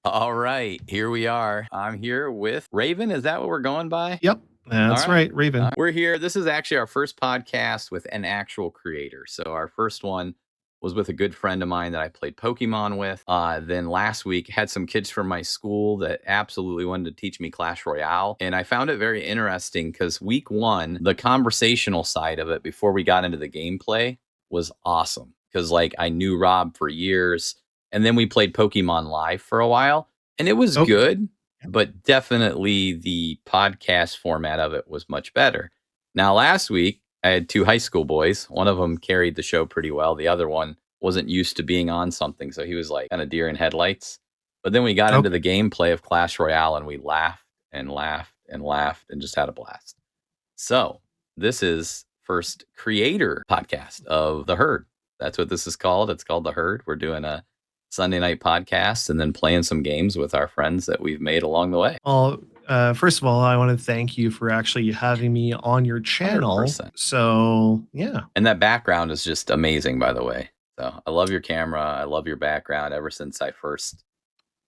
All right, here we are. I'm here with Raven. Is that what we're going by? Yep, All that's right. right, Raven. We're here. This is actually our first podcast with an actual creator. So our first one was with a good friend of mine that I played Pokemon with. Then last week had some kids from my school that absolutely wanted to teach me Clash Royale. And I found it very interesting because week one, the conversational side of it before we got into the gameplay was awesome. Because like I knew Rob for years. And then we played Pokemon Live for a while. And it was Okay. good, but definitely the podcast format of it was much better. Now, last week, I had two high school boys. One of them carried the show pretty well. The other one wasn't used to being on something. So he was like kind of deer in headlights. But then we got into Okay. the gameplay of Clash Royale and we laughed and laughed and laughed and just had a blast. So this is first creator podcast of The Herd. That's what this is called. It's called The Herd. We're doing a Sunday night podcast and then playing some games with our friends that we've made along the way. Well, first of all, I want to thank you for actually having me on your channel. 100%. So, yeah. And that background is just amazing, by the way. So I love your camera. I love your background. Ever since I first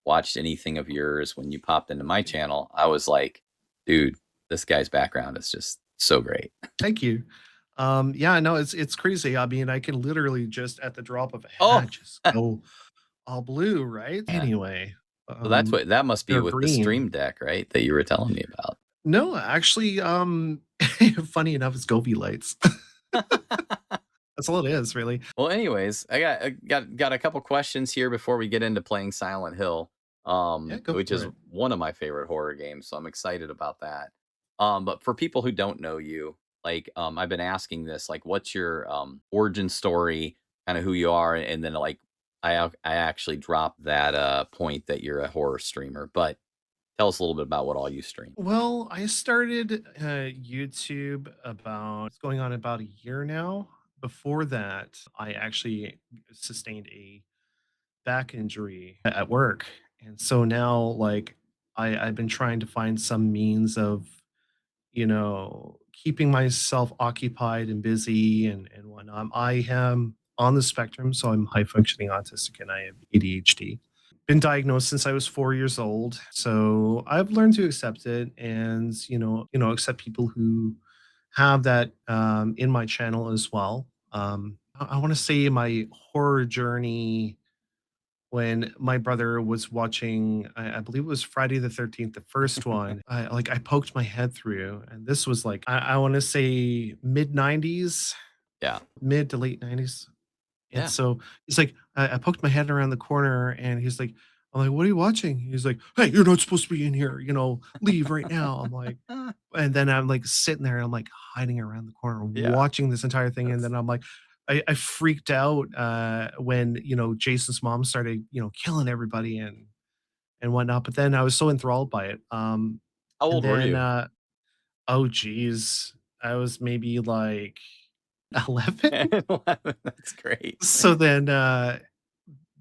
watched anything of yours when you popped into my channel, I was like, dude, this guy's background is just so great. Thank you. Yeah, no, it's crazy. I mean, I can literally just at the drop of a Oh, hat just go all blue, right? yeah. Anyway, So that's what that must be they're with the green. stream deck, right? That you were telling me about. No, actually, funny enough, it's Gobi lights. That's all it is, really. Well, anyways, I got a couple questions here before we get into playing Silent Hill, Yeah, go which for is it. one of my favorite horror games, so I'm excited about that. But for people who don't know you, like, I've been asking this, like, what's your origin story, kind of who you are, and then like, I actually dropped that point that you're a horror streamer, but tell us a little bit about what all you stream. Well, I started YouTube about it's going on about a year now. Before that, I actually sustained a back injury at work. And so now I've been trying to find some means of, keeping myself occupied and busy and whatnot. I am on the spectrum, so I'm high functioning autistic and I have ADHD. Been diagnosed since I was 4 years old, so I've learned to accept it, and accept people who have that in my channel as well. I want to say my horror journey when my brother was watching, I believe it was Friday the 13th, the first one. I poked my head through, and this was like I want to say mid 90s, Yeah, mid to late 90s. And yeah, so he's like, I poked my head around the corner, and he's like, I'm like, what are you watching? He's like, hey, you're not supposed to be in here, leave right now. I'm like, and then I'm like sitting there, I'm like hiding around the corner, yeah. watching this entire thing. And That's then I'm like, I freaked out when Jason's mom started killing everybody and whatnot. But then I was so enthralled by it. how And old were then you? oh geez, I was maybe like 11. 11. That's great. So then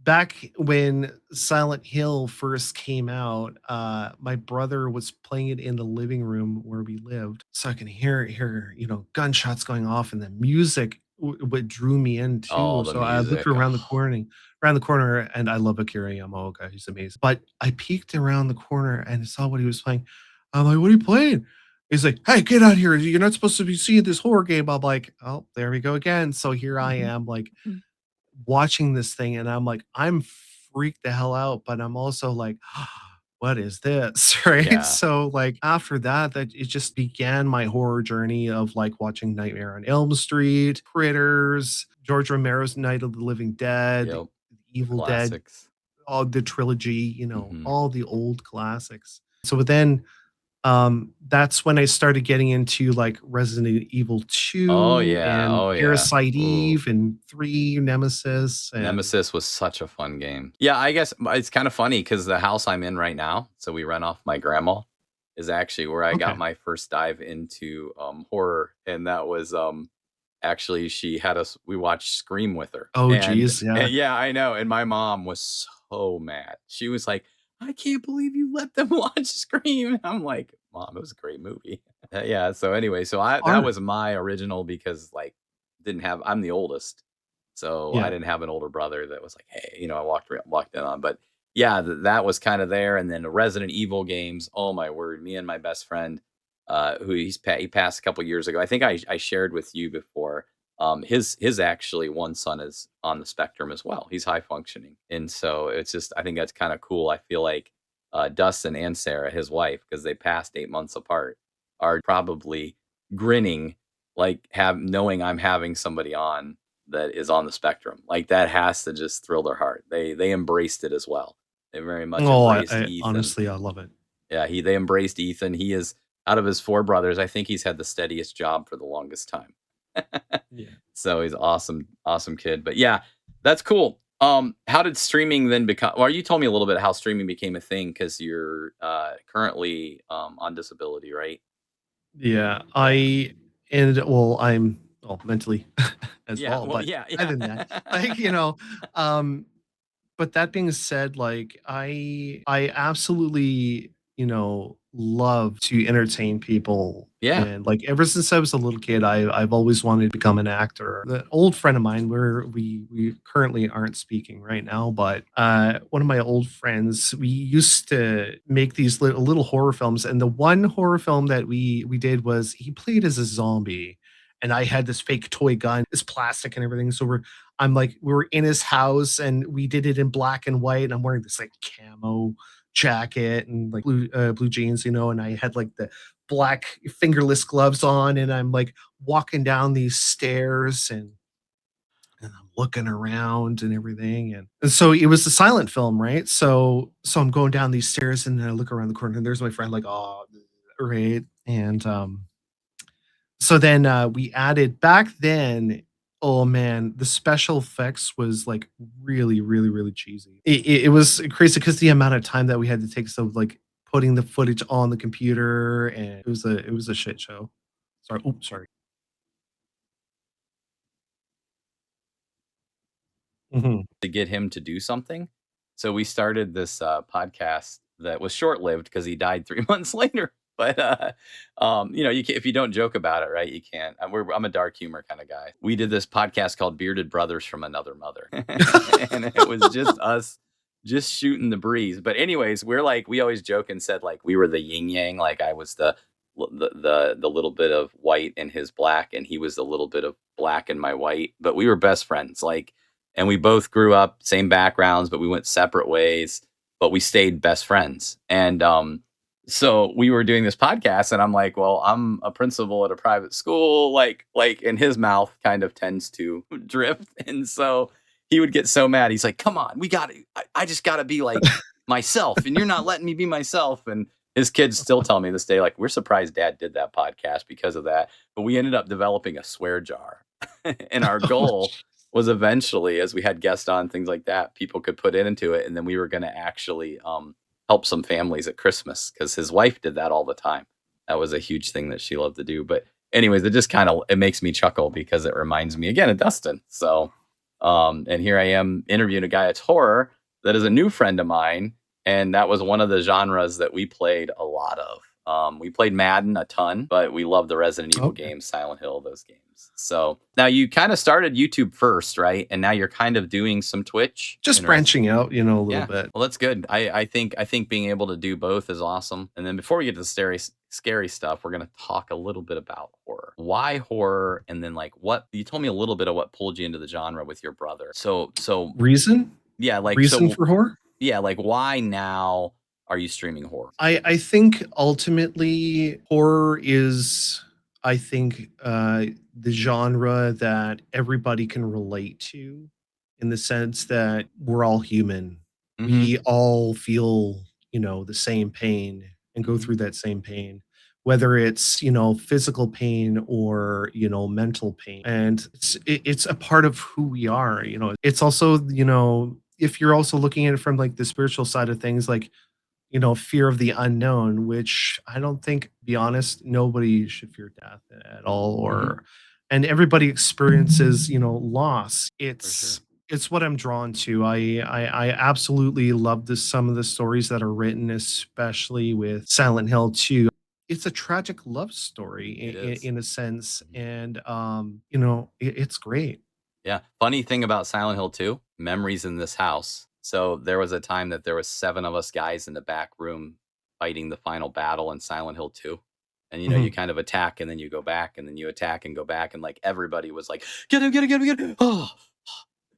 back when Silent Hill first came out, my brother was playing it in the living room where we lived, so I can hear gunshots going off, and the music what drew me in Oh, too. the So I looked music. around the corner, and I love Akira Yamaoka. He's amazing. But I peeked around the corner and saw what he was playing. I'm like, "What are you playing?" He's like, "Hey, get out here! You're not supposed to be seeing this horror game." I'm like, "Oh, there we go again." So here I am, like watching this thing and I'm like, I'm freaked the hell out, but I'm also like, what is this? Right. Yeah. So like after that it just began my horror journey of like watching Nightmare on Elm Street, Critters, George Romero's Night of the Living Dead, Yep. The Evil Dead, classics. all the trilogy, Mhm. all the old classics. So then that's when I started getting into like Resident Evil Oh, 2 yeah. and Oh, yeah. Parasite Ooh, Eve and 3 Nemesis and Nemesis was such a fun game. Yeah, I guess it's kind of funny because the house I'm in right now, so we rent off my grandma, is actually where I got okay. my first dive into horror, and that was actually she had us. We watched Scream with her, Oh, and, geez, yeah. and yeah, I know. And my mom was so mad. She was like, "I can't believe you let them watch Scream." I'm like, "Mom, it was a great movie." Yeah. So anyway, so I that Art. was my original because like didn't have. I'm the oldest. So I Yeah. didn't have an older brother that was like, "Hey," I walked in on. But yeah, that was kind of there. And then the Resident Evil games. Oh my word! Me and my best friend, who he passed a couple years ago. I think I shared with you before. His actually one son is on the spectrum as well. He's high functioning, and so it's just I think that's kind of cool. I feel like Dustin and Sarah, his wife, because they passed 8 months apart, are probably grinning like have knowing I'm having somebody on that is on the spectrum. Like that has to just thrill their heart. They embraced it as well. They very much Oh, embraced I Ethan. honestly, I love it. Yeah, they embraced Ethan. He is out of his four brothers, I think he's had the steadiest job for the longest time. Yeah. So he's awesome, awesome kid. But yeah, that's cool. How did streaming then become? Well, you told me a little bit how streaming became a thing because you're currently on disability, right? Yeah, Yeah. I'm well mentally as Yeah. well, Well, but yeah, other yeah. than that, like um, but that being said, like I absolutely, love to entertain people. Yeah. And like ever since I was a little kid, I've always wanted to become an actor. The old friend of mine, where we currently aren't speaking right now, but one of my old friends, we used to make these little horror films. And the one horror film that we did was he played as a zombie. And I had this fake toy gun, it's plastic and everything. So we were in his house and we did it in black and white. And I'm wearing this like camo jacket and like blue jeans, and I had like the black fingerless gloves on, and I'm like walking down these stairs and I'm looking around and everything. And so it was a silent film, right? So I'm going down these stairs and then I look around the corner and there's my friend like, oh, right. And so then, we added back then, oh man, the special effects was, like, really, really, really cheesy. It was crazy because the amount of time that we had to take, so, like, putting the footage on the computer, and it was a shit show. Sorry, oops, sorry. Mhm. To get him to do something. So we started this podcast that was short lived because he died 3 months later. But if you don't joke about it, right, you can't. I'm a dark humor kind of guy. We did this podcast called "Bearded Brothers from Another Mother," and it was just us, just shooting the breeze. But anyways, we always joke and said like we were the yin yang. Like I was the little bit of white in his black, and he was the little bit of black in my white. But we were best friends. Like and we both grew up same backgrounds, but we went separate ways, but we stayed best friends. And so we were doing this podcast and I'm like, well, I'm a principal at a private school, like in his mouth kind of tends to drift. And so he would get so mad. He's like, come on, we got to I just got to be like myself and you're not letting me be myself. And his kids still tell me this day, like, we're surprised dad did that podcast because of that. But we ended up developing a swear jar. And our Oh, goal was eventually, as we had guests on, things like that, people could put it into it, and then we were gonna actually, help some families at Christmas because his wife did that all the time. That was a huge thing that she loved to do, but anyways, it makes me chuckle because it reminds me again of Dustin. So, and here I am interviewing a guy that's horror that is a new friend of mine, and that was one of the genres that we played a lot of. We played Madden a ton, but we love the Resident Evil okay. games, Silent Hill, those games. So now you kind of started YouTube first, right? And now you're kind of doing some Twitch. Just Interesting. branching out, a little Yeah. bit. Well, that's good. I think being able to do both is awesome. And then before we get to the scary stuff, we're gonna talk a little bit about horror. Why horror? And then like what you told me a little bit of what pulled you into the genre with your brother. So Reason? yeah, Reason for horror? yeah, like why now are you streaming horror? I think ultimately horror is, I think, the genre that everybody can relate to, in the sense that we're all human. Mm-hmm. We all feel, the same pain and go Mm-hmm. through that same pain, whether it's, physical pain or, mental pain. And it's a part of who we are. It's also, if you're also looking at it from like the spiritual side of things, like, fear of the unknown, which I don't think, be honest, nobody should fear death at all, Mm-hmm. and everybody experiences, loss. For sure. It's what I'm drawn to. I absolutely love some of the stories that are written, especially with Silent Hill 2. It's a tragic love story It is. in a sense, Mhm. and it's great. Yeah. Funny thing about Silent Hill 2, memories in this house. So there was a time that there was 7 of us guys in the back room fighting the final battle in Silent Hill 2. And, you Mhm. kind of attack and then you go back and then you attack and go back, and, like, everybody was like, "Get him, get him, get him, get him. Oh,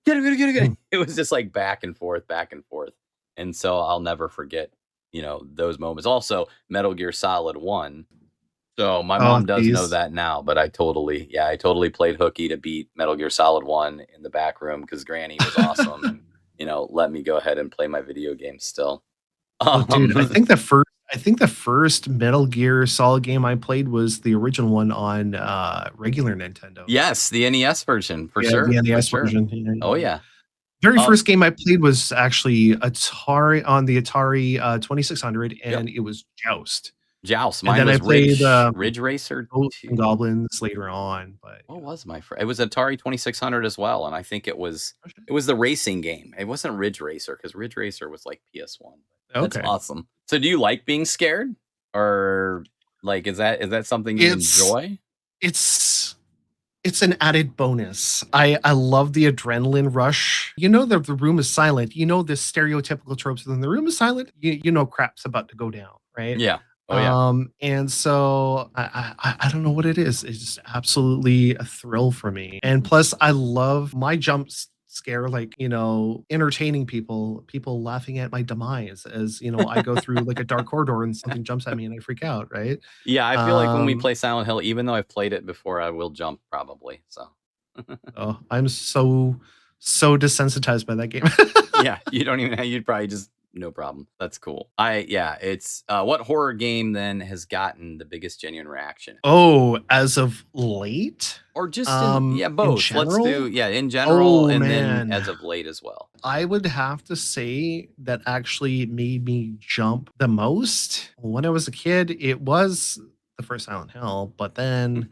get him, get him, get him, get him." Mhm. It was just, like, back and forth, back and forth. And so I'll never forget, those moments. Also, Metal Gear Solid 1. So my Oh, mom does know geez. that now, but I totally played hooky to beat Metal Gear Solid 1 in the back room because Granny was awesome and, let me go ahead and play my video games still. Oh, dude, I Um, think the first Metal Gear Solid game I played was the original one on, regular Nintendo. yes, the NES version for Yeah, the sure, for NES sure. version, yeah, Oh, yeah. yeah. Very Um, first game I played was actually the Atari, 2600, yep. and it was Joust. Joust. And Mine then I was played, Ridge Racer Ghosts and 2. Goblins later on, but, What was my it was Atari 2600 as well, and I think it was the racing game. It wasn't Ridge Racer because Ridge Racer was like PS1. That's okay. awesome. So do you like being scared? Or like is that something you It's enjoy? it's it's an added bonus. I love the adrenaline rush. You know that the room is silent. You know the stereotypical tropes when the room is silent, you know crap's about to go down, right? Yeah. Oh yeah. And so I don't know what it is. It's just absolutely a thrill for me. And plus, I love my scare, like entertaining people laughing at my demise as I go through like a dark corridor and something jumps at me and I freak out, right? Yeah, I feel like when we Um, play Silent Hill, even though I've played it before, I will jump probably. So oh, I'm so desensitized by that game. yeah, you don't even you'd probably just no problem. That's cool. Yeah, it's what horror game then has gotten the biggest genuine reaction? Oh, as of late, Or just in in both. Let's do general, in general oh and then man, as of late as well. I would have to say that actually made me jump the most when I was a kid. It was the first Silent Hill, but then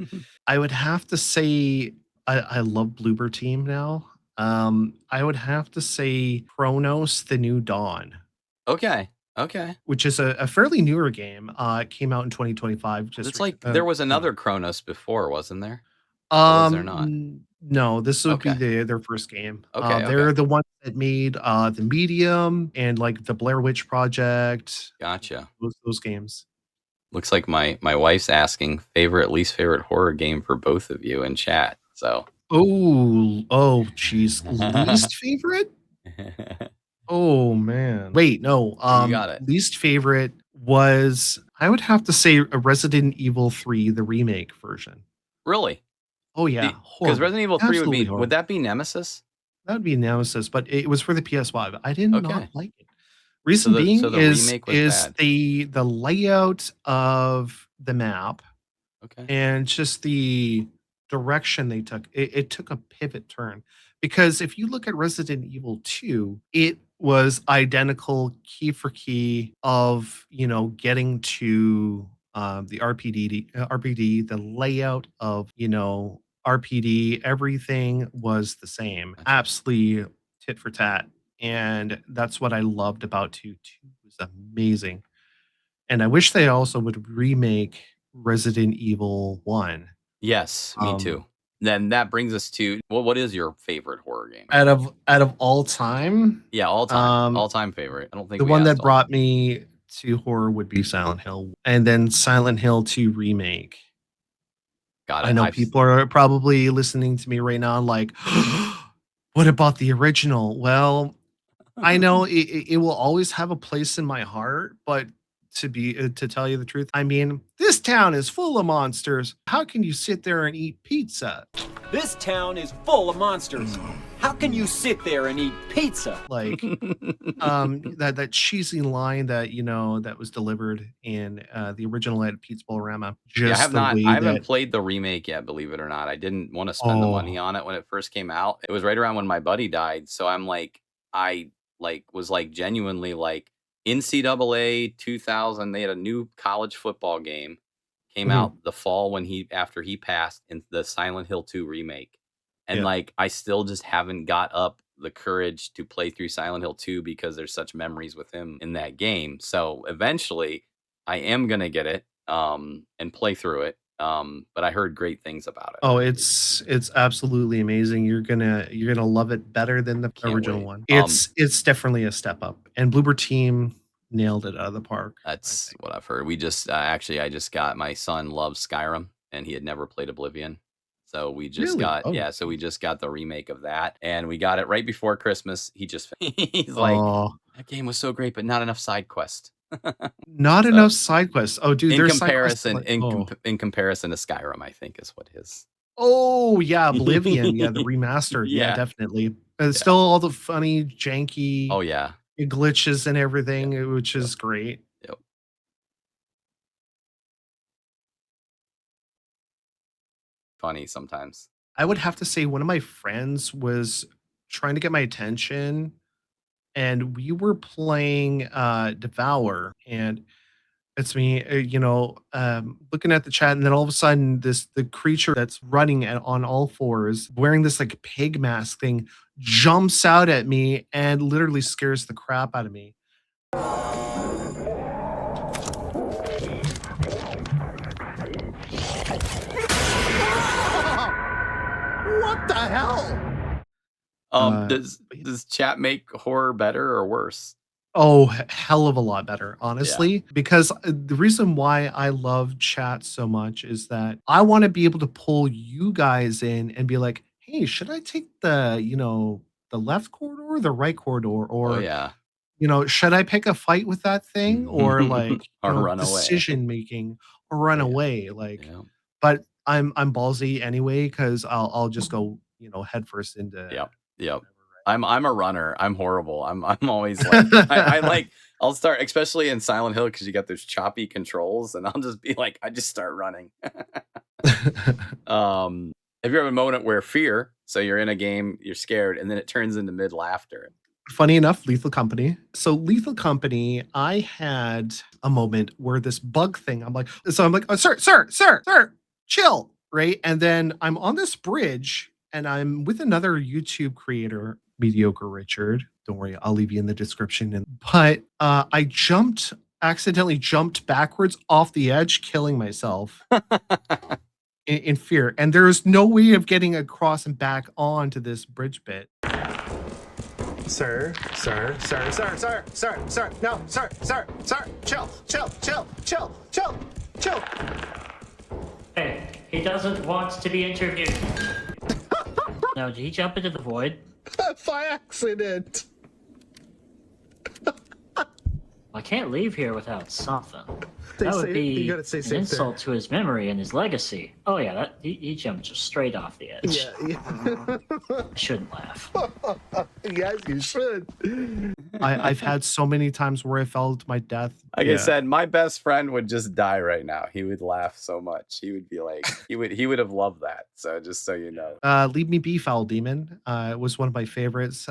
I would have to say I love Bloober Team now. I would have to say Chronos: The New Dawn, Okay. Okay. which is a fairly newer game. It came out in 2025, just It's recent. like there was another Chronos before, wasn't there? Or was there not? No, this would be Okay. their first game. Okay, okay. They're the ones that made the Medium and like the Blair Witch Project. Gotcha. Those games. Looks like my wife's asking favorite, least favorite horror game for both of you in chat. So Oh, geez. Least favorite? Oh man. Wait, no. you got it. Least favorite was, I would have to say, a Resident Evil 3, the remake version. Really? Oh yeah, Because horrible. Resident Evil 3 Absolutely would horrible. that be Nemesis? That would be Nemesis, but it was for the PS5. I did not Okay. like it. So Reason the being so the is remake was is bad. the layout of the map Okay. and just the direction they took. It took a pivot turn, because if you look at Resident Evil 2, it was identical key for key of getting to the RPD, the layout of RPD, everything was the same, Gotcha. absolutely tit for tat, and that's what I loved about 2. 2 was amazing, and I wish they also would remake Resident Evil 1. Yes, me Um, too. Then that brings us to what is your favorite horror game? out of all time, Yeah, all time. um, All-time favorite. I don't think the we one asked that all time. brought me to horror would be Silent Hill, and then Silent Hill 2 remake. Got I it. know people are probably listening to me right now like, "What about the original?" Well, I know it will always have a place in my heart, but to tell you the truth, I mean, this town is full of monsters. How can you sit there and eat pizza? This town is full of monsters. How can you sit there and eat pizza? Like, that cheesy line that, that was delivered in, the original at Pete's Bowl-rama, Yeah, just the I way haven't that. played the remake yet, believe it or not. I didn't wanna spend the money Oh, on it when it first came out. It was right around when my buddy died, so was, like, genuinely, like, NCAA 2000, they had a new college football game, came mhm, out the fall when after he passed, in the Silent Hill 2 remake, and, yeah. like, I still just haven't got up the courage to play through Silent Hill 2 because there's such memories with him in that game. So, eventually, I am gonna get it, and play through it. But I heard great things about it. Oh, it's absolutely amazing. You're gonna love it better than the Can't original wait. one. It's definitely a step up, and Bloober Team nailed it out of the park, I That's think. what I've heard. We just actually, I just got my son loves Skyrim, and he had never played Oblivion. So we just Really? got, Oh, yeah, so we just got the remake of that, and we got it right before Christmas. He just he's like, oh, that game was so great, but not enough side quest. not So enough side quests. Oh, dude, there's side quests that like oh. in comparison to Skyrim, I think is what his. Oh, yeah, Oblivion, yeah, the remastered, yeah, Yeah, definitely. And yeah. still all the funny, janky Oh yeah. glitches and everything, Yep. which Yep. is great. Yep. Funny sometimes. I would have to say one of my friends was trying to get my attention, and we were playing, Devour, and it's me, looking at the chat, and then all of a sudden, the creature that's running on all fours, wearing this, like, pig mask thing, jumps out at me and literally scares the crap out of me. What the hell? Does chat make horror better or worse? Oh, hell of a lot better, Yeah. honestly, because the reason why I love chat so much is that I want to be able to pull you guys in and be like, hey, should I take the left corridor or the right corridor? Oh Or, yeah. should I pick a fight with that thing? Or like, Or run away. decision making or run Oh, yeah. away. Like, Yeah. but I'm ballsy anyway, because I'll just go, head first into Yep. Yep. whatever, I'm a runner. I'm horrible. I'm always like I like I'll start, especially in Silent Hill, because you got those choppy controls, and I'll just be like, I just start running. Have you ever a moment where fear, so you're in a game, you're scared, and then it turns into mid laughter? Funny enough, Lethal Company. So Lethal Company, I had a moment where this bug thing, I'm like, oh, sir, chill, right? And then I'm on this bridge and I'm with another YouTube creator, MediocreRichard. Don't worry, I'll leave you in the description. But I accidentally jumped backwards off the edge, killing myself in fear. And there's no way of getting across and back onto this bridge bit. Sir, no, sir, chill. Hey, he doesn't want to be interviewed. Now, did he jump into the void? By accident. I can't leave here without something. Stay That would safe. be You gotta stay an safe insult to his memory and his legacy. Oh yeah, he jumped just straight off the edge. Yeah. I shouldn't laugh. Yes, you should. I've had so many times where I fell to my death. Like I said, my best friend would just die right now. He would laugh so much. He would be like, he would have loved that. So just so you know. Leave Me Be, Foul Demon. It was one of my favorites.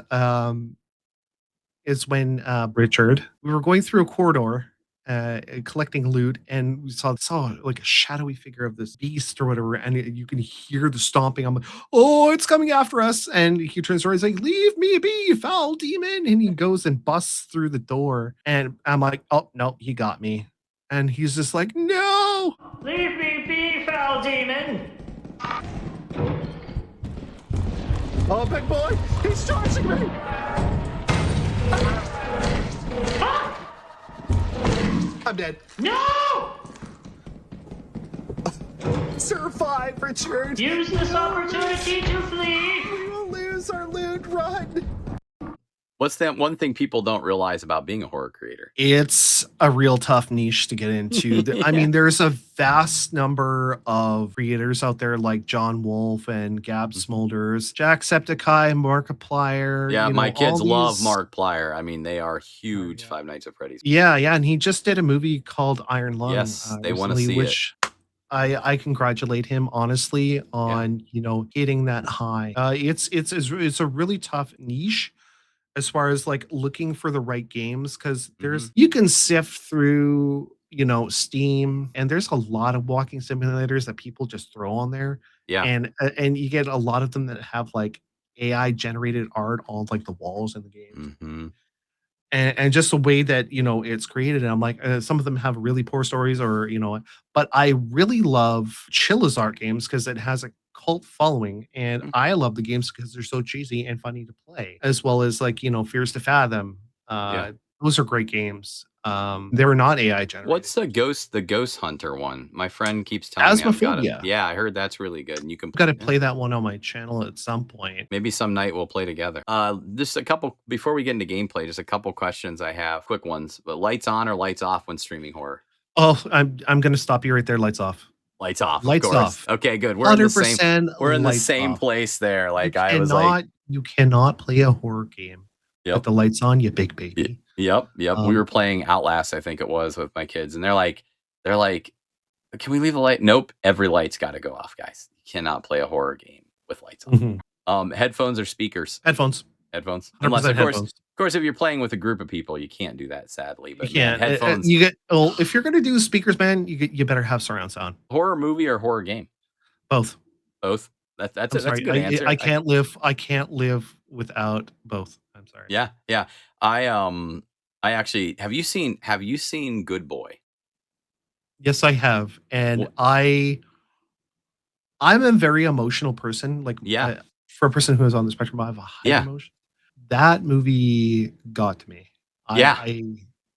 Is when Richard, we were going through a corridor, collecting loot, and we saw like a shadowy figure of this beast or whatever, and you can hear the stomping. I'm like, oh, it's coming after us! And he turns around, he's like, "Leave me be, foul demon!" And he goes and busts through the door, and I'm like, oh no, he got me. And he's just like, no, Leave me be, foul demon! oh big boy, he's charging me. I'm dead. No! Survive, Richard. Use this opportunity to flee! We will lose our loot. Run. What's that one thing people don't realize about being a horror creator? It's a real tough niche to get into. I mean, there's a vast number of creators out there like John Wolfe and Gab Smolders, Jacksepticeye, Markiplier. Yeah, my kids love these... Markiplier. I mean, they are huge Five Nights at Freddy's. Yeah, and he just did a movie called Iron Lung. Yes, they want to recently, see which I congratulate him honestly on hitting that high. It's a really tough niche as far as like looking for the right games, because you can sift through Steam, and there's a lot of walking simulators that people just throw on there. Yeah. And you get a lot of them that have like AI generated art on like the walls in the game. and just the way that it's created, and I'm like, some of them have really poor stories, or but I really love Chillazart games because it has a cult following, and Mm, I love the games because they're so cheesy and funny to play, as well as like Fears to Fathom. yeah. Those are great games. They were not AI generated. What's the Ghost Hunter one? My friend keeps telling me I've got it. Phasmophobia. Yeah, I heard that's really good, and you can I've got to yeah. play that one on my channel at some point. Maybe some night we'll play together. Just a couple before we get into gameplay. Just a couple questions I have, quick ones. But lights on or lights off when streaming horror? Oh, I'm gonna stop you right there. Lights off. Lights off, of Lights course. off. Okay, good. We're in the same. 100% We're in the lights same off. place there. You Like I was like, cannot play a horror game with yep, the lights on, you big y- baby. yep, yep. We were Um, playing Outlast, I think it was, with my kids, and they're like, can we leave the light? Nope. Every light's got to go off, guys. You cannot play a horror game with lights on. mhm. Headphones or speakers? Headphones. Headphones. 100% Unless, of headphones. course, if you're playing with a group of people, you can't do that, sadly. You But man, can't. headphones. You get well, if you're gonna do speakers, man, you better have surround sound. Horror movie or horror game? Both. Both. That's I'm that's a sorry. good answer. I can't live. I can't live without both. I'm sorry. Yeah, yeah. I actually have you seen Good Boy? Yes, I have, and Wh- I'm a very emotional person. Like, Yeah, for a person who is on the spectrum, I have a high yeah, emotion. That movie got to me. yeah. I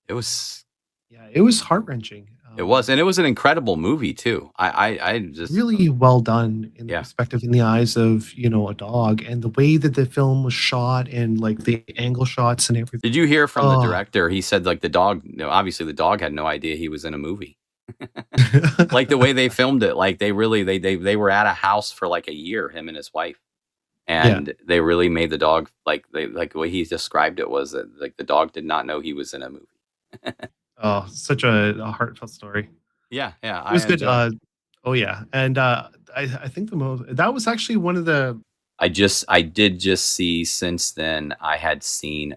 It was Yeah, it was heart wrenching. it was, and it was an incredible movie too. I just Really well done in the yeah. perspective, in the eyes of a dog, and the way that the film was shot, and like the angle shots and everything. Did you hear from the Oh, director? He said like the dog. Obviously, the dog had no idea he was in a movie. Like the way they filmed it, like they really they were at a house for like a year, him and his wife, yeah. and they really made the dog like the way he described it was that like the dog did not know he was in a movie. Oh, such a heartfelt story. Yeah, yeah, It I was good. enjoyed. Oh yeah, and I think the most that was actually one of the. I did just see since then. I had seen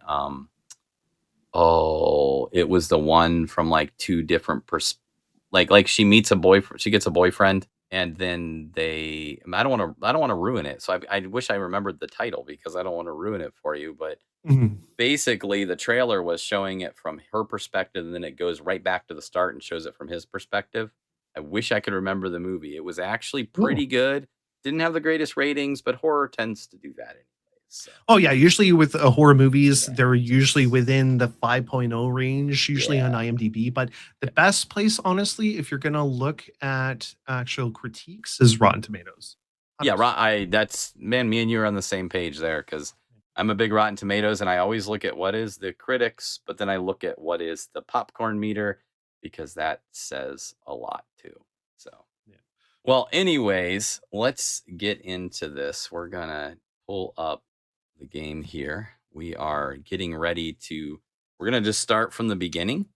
oh, it was the one from like two different like she meets a boyfriend, she gets a boyfriend, and then I don't want to ruin it. So I wish I remembered the title because I don't want to ruin it for you, but Mhm. basically the trailer was showing it from her perspective and then it goes right back to the start and shows it from his perspective. I wish I could remember the movie. It was actually Oh. pretty good. Didn't have the greatest ratings, but horror tends to do that anyways. So Oh yeah, usually with horror movies, yeah, they're usually within the 5.0 range, usually on yeah, IMDb. But the yeah. best place, honestly, if you're gonna look at actual critiques, is Rotten Tomatoes. Yeah, 100%. I that's man, me and you are on the same page there because I'm a big Rotten Tomatoes and I always look at what is the critics, but then I look at what is the popcorn meter because that says a lot too. So, Yeah. well, anyways, let's get into this. We're gonna pull up the game here. We are getting ready to, we're gonna just start from the beginning.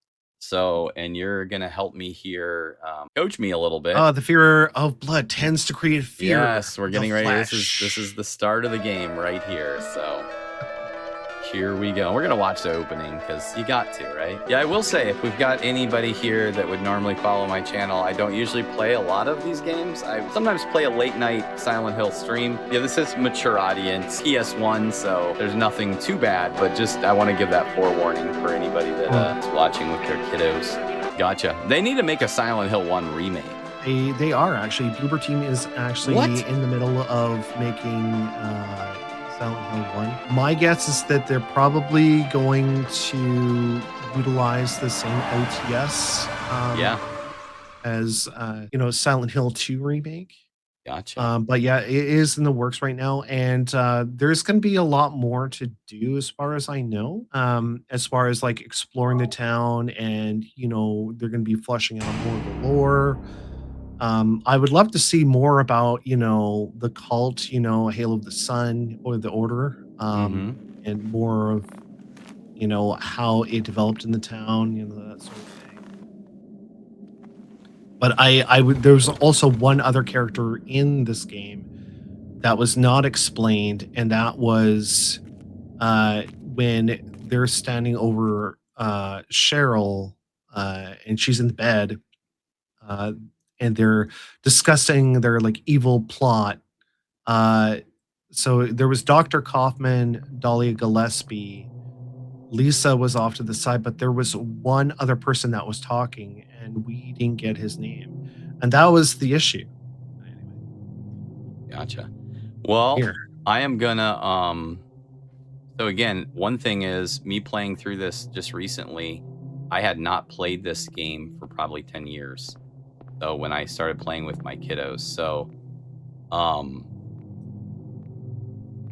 So, and you're gonna help me here, coach me a little bit. The fear of blood tends to create fear. Yes, we're The getting ready. This flesh. is the start of the game right here. So here we go. We're gonna watch the opening because you got to, right? Yeah, I will say if we've got anybody here that would normally follow my channel, I don't usually play a lot of these games. I sometimes play a late night Silent Hill stream. Yeah, this is mature audience, PS1, so there's nothing too bad. But just I want to give that forewarning for anybody that is watching with their kiddos. Gotcha. They need to make a Silent Hill 1 remake. They are actually. Bloober Team is actually What? in the middle of making Silent Hill 1. My guess is that they're probably going to utilize the same OTS Yeah, as Silent Hill 2 remake. gotcha. But yeah, it is in the works right now, and there's going to be a lot more to do, as far as I know. As far as like exploring the town, and they're going to be flushing out more of the lore. I would love to see more about the cult, Hail of the Sun or the Order, Mm-hmm. and more of how it developed in the town, that sort of thing. But I would. There's also one other character in this game that was not explained, and that was when they're standing over Cheryl, and she's in the bed, uh, and they're discussing their like evil plot. Uh, so there was Dr. Kaufman, Dahlia Gillespie, Lisa was off to the side, but there was one other person that was talking, and we didn't get his name, and that was the issue. Anyway, Gotcha. Well, here. I am gonna so again, one thing is me playing through this just recently. I had not played this game for probably 10 years. So when I started playing with my kiddos, so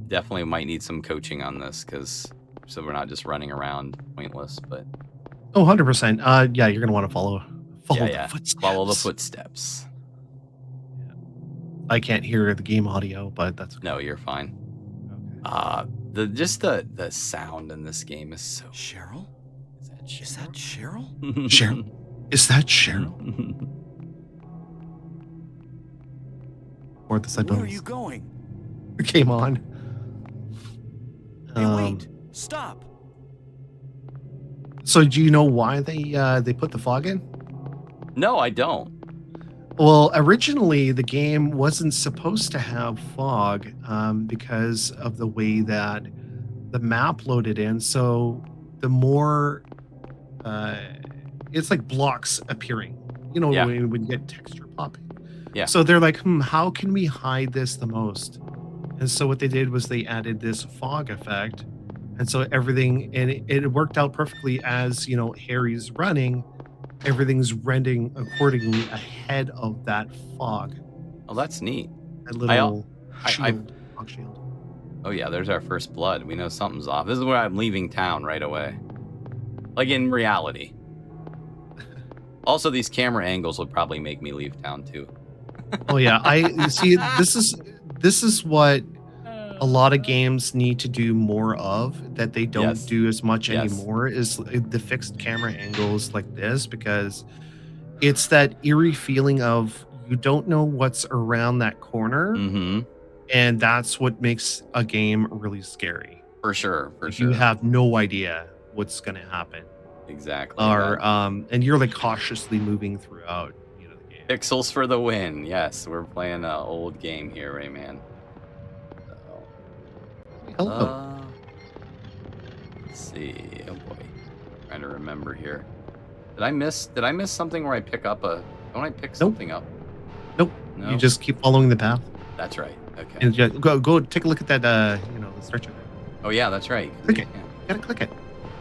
definitely might need some coaching on this so we're not just running around pointless. But Oh, 100%. Yeah, you're gonna want to follow yeah, the footsteps. follow the footsteps. I can't hear the game audio, but that's okay. No, you're fine. Okay. The sound in this game is so. Cheryl? Is that Cheryl? Cheryl? Is that Cheryl? Or this I Where don't. are you going? Came on. Hey, wait! Stop! So do you know why they put the fog in? No, I don't. Well, originally the game wasn't supposed to have fog because of the way that the map loaded in. So the more it's like blocks appearing, Yeah. when you get texture popping. Yeah. So they're like, how can we hide this the most? And so what they did was they added this fog effect. And so everything, and it worked out perfectly as, Harry's running, everything's rendering accordingly ahead of that fog. Oh, that's neat. That little I- fog shield. Oh yeah, there's our first blood. We know something's off. This is where I'm leaving town right away. Like in reality. Also, these camera angles would probably make me leave town too. Oh yeah, I see. This is what a lot of games need to do more of that they don't Yes. do as much Yes. anymore is the fixed camera angles like this, because it's that eerie feeling of you don't know what's around that corner, Mm-hmm. and that's what makes a game really scary. For sure. For Like, sure. you have no idea what's going to happen, Exactly. or that. and you're like cautiously moving throughout the game. Pixels for the win. Yes, we're playing an old game here, Rayman. So, Hello. let's see. Oh boy, trying to remember here. Did I miss something where I pick up a? Don't I pick something up? Nope. No. You just keep following the path. That's right. Okay. And just go take a look at that. The stretcher. Oh yeah, that's right. Click it. Gotta click it.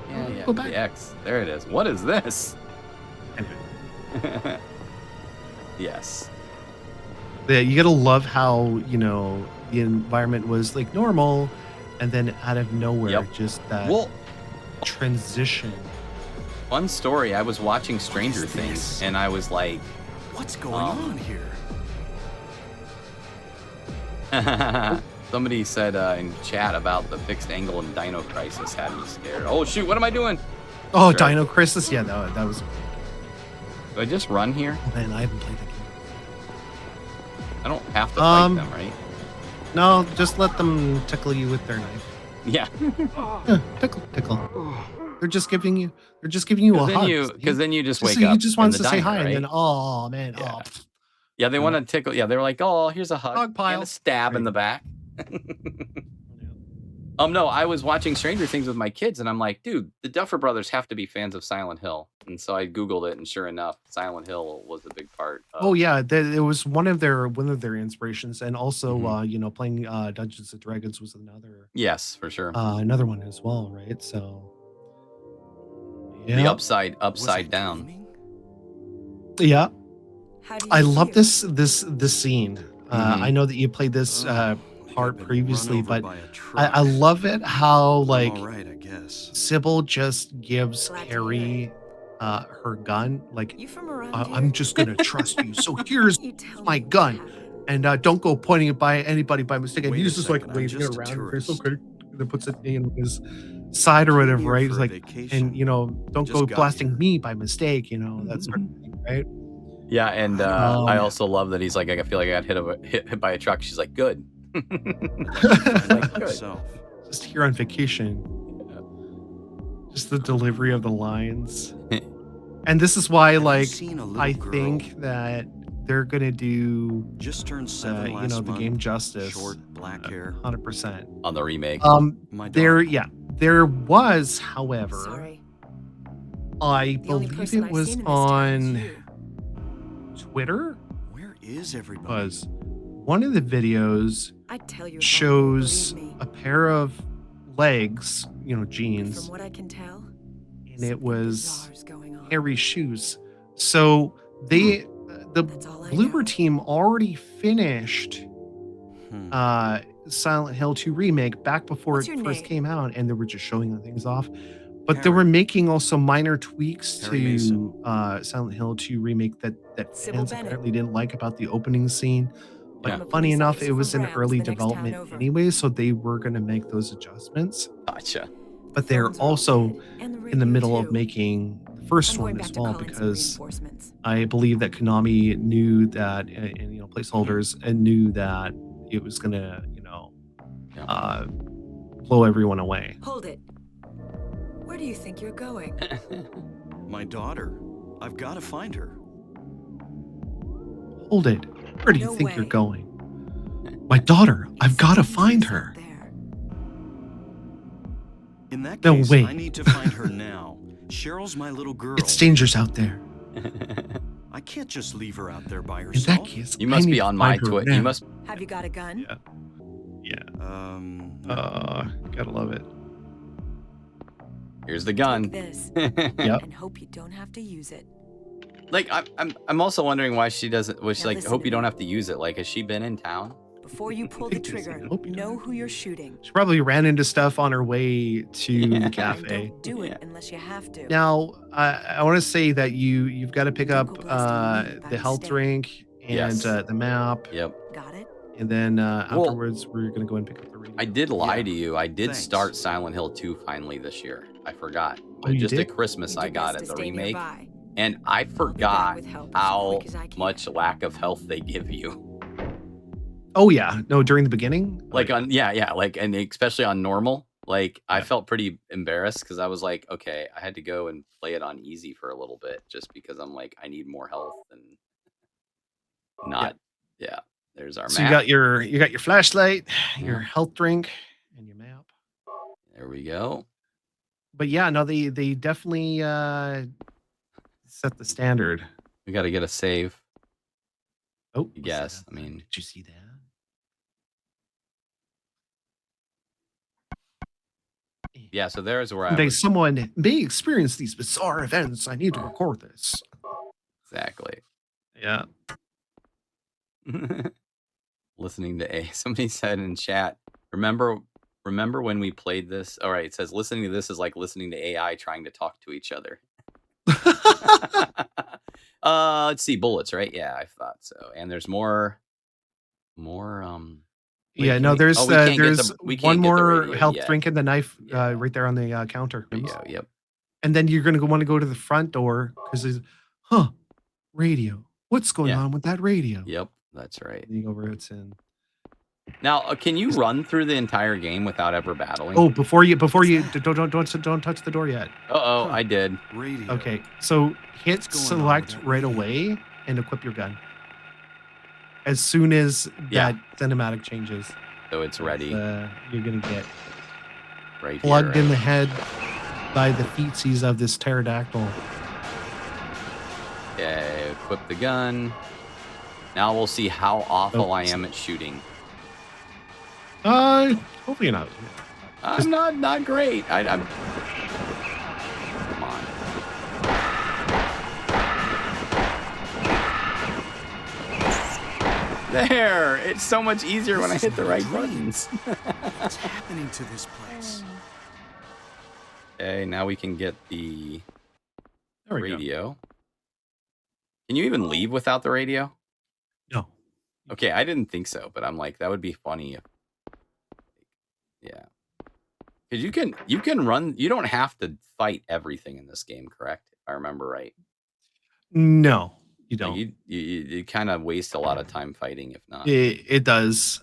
Yeah. Go back. The X. There it is. What is this? Anyway. Yes. Yeah, you gotta love how the environment was like normal, and then out of nowhere, Yep. just that Well, transition. fun story. I was watching Stranger Things, and I was like, What's going on here? somebody said in chat about the fixed angle in Dino Crisis had me scared. Oh shoot! What am I doing? Oh, Sure. Dino Crisis. Yeah, that was. Do I just run here? Oh, man, I haven't played that game. I don't have to fight Um, them, right? No, just let them tickle you with their knife. Yeah. Yeah, tickle. They're just giving you a hug. Because then you just wake So up. he just in wants the to say diner, hi, right? and then oh man, Yeah. oh. Yeah, they want to tickle. Yeah, they're like, oh, here's a hug, Hug pile. and a stab in Right. the back. No, I was watching Stranger Things with my kids, and I'm like, dude, the Duffer Brothers have to be fans of Silent Hill. And so I Googled it, and sure enough, Silent Hill was a big part. Oh yeah, it was one of their inspirations, and also Mhm. playing Dungeons and Dragons was Yes, for sure. another one as well, right? So The yeah, upside Was I down. dreaming? yeah. How do you I love feel? this scene. Mhm. I know that you played this Oh, part I've been previously, run over but by a truck. I love it how I'm like all right, I guess. Sybil just gives Glad to hear Harry her gun. Like, You from around I'm here? just gonna trust you. So here's You tell my me what gun. happened. and don't go pointing it by anybody by mistake. And Wait he's a just like second, I'm waving just it a around. Okay, tourist. okay. And then puts it in his side or whatever, Here right? for He's a like, vacation. and don't Just go got blasting here. me by mistake, that sort of thing, right? Yeah, and I Um, also love that he's like, I feel like I got hit by a truck. She's like, good. Like myself. Just here on vacation. Just the delivery of the lines. And this is why, Have you like, seen a little I girl? think that they're gonna do, Just turned 7 last the month. game justice. Short, black hair. 100%. On the remake. My There, dog. yeah, There was, however, Sorry. I The only believe person it I've was seen in this town is on you. Twitter. Where is everybody? Was one of the videos I'd tell you if I shows believe me. a pair of legs, But jeans, from what I can tell, and it was bizarre's going on. hairy shoes. So they, the That's all I Bloober know. team already finished Hmm. Silent Hill 2 remake back before What's it your first name? came out, and they were just showing the things off. But they Harry. were making also minor tweaks Harry to Mason. Silent Hill 2 remake that Sybil fans Bennett. apparently didn't like about the opening scene. But Yeah. funny police enough, officer it for was in Browns, early the next town development over. anyway, so they were going to make those adjustments. Gotcha. But they're Phones are all also dead, and the in the radio middle of too. making the first I'm going one back as to well, call in some because reinforcements. I believe that Konami knew that, and placeholders, and knew that it was going to, Yeah. blow everyone away. Hold it. Where do you think you're going? My daughter. I've got to find her. Hold it. Where do you No think you're way. going? My daughter. I've got to find Dangerous her. out there. In that No case, way. I need to find her now. Cheryl's my little girl. It's dangerous out there. I can't just leave her out there by In herself. that case, You I must need be to on my find her Twitter. now. You must. Have you got a gun? Yeah. Gotta love it. Here's the gun. Take this Yep. and hope you don't have to use it. Like I'm also wondering why she doesn't. Was she Now like, listen hope to you don't me. have to use it? Like, has she been in town? Before you pull the Take this trigger, and hope you know don't. who you're shooting. She probably ran into stuff on her way to Yeah. the And cafe. don't do it Yeah. unless you have to. Now, I want to say that you've got to pick Don't up go blasting me by the health mistake. drink and Yes. the map, Yep. Got it? and then Well, afterwards we're gonna go and pick up the radio. I did lie Yeah. to you. I did Thanks. start Silent Hill 2 finally this year. I forgot. But you just did? at Christmas, You I did got best it, to the stay remake. nearby. And I I'll be back forgot with help as how quick as I can. much lack of health they give you. Oh yeah, no, during the beginning. Like like, and especially on normal. Like, I Yeah. felt pretty embarrassed because I was like, okay, I had to go and play it on easy for a little bit just because I'm like, I need more health and not. Yeah. There's our So map. you got your flashlight, your Yeah. health drink, and your map. There we go. But yeah, no, they definitely set the standard. We got to get a save. Oh, I guess. I mean, did you see that? yeah. So there's where I Someday was. someone may experience these bizarre events. I need to record this. Exactly. Yeah. Listening to A. Somebody said in chat, remember when we played this? All right, it says listening to this is like listening to AI trying to talk to each other. Let's see, bullets, right? Yeah, I thought so. And there's more wait, Yeah, can no, we- there's oh, we can't get there's the- we one can't get the more radio health yet. drink and the knife Yeah. right there on the counter. There we go. Yep. And then you're gonna want to go to the front door because there's radio. What's going Yeah. on with that radio? Yep. That's right. And you go over it's in. Now, can you run through the entire game without ever battling? Oh, before you What's that? don't touch the door yet. Uh-oh, Huh. I did. Radio. Okay, so hit What's going on select with that right radio? away and equip your gun. As soon as Yeah. that cinematic changes, So it's ready you're gonna get right plugged here. in the head by the feetsies of this pterodactyl. Okay, equip the gun. Now we'll see how awful I am at shooting. Hopefully you're not. I'm not great. I'm. Come on. There. It's so much easier when I hit the right buttons. What's happening to this place? Okay, now we can get the There we go. radio. Can you even leave without the radio? No. Okay, I didn't think so, but I'm like, that would be funny if. Yeah. Because you can run. You don't have to fight everything in this game, correct? If I remember right. No, you Like, don't. you kind of waste a lot of time fighting if not. It does.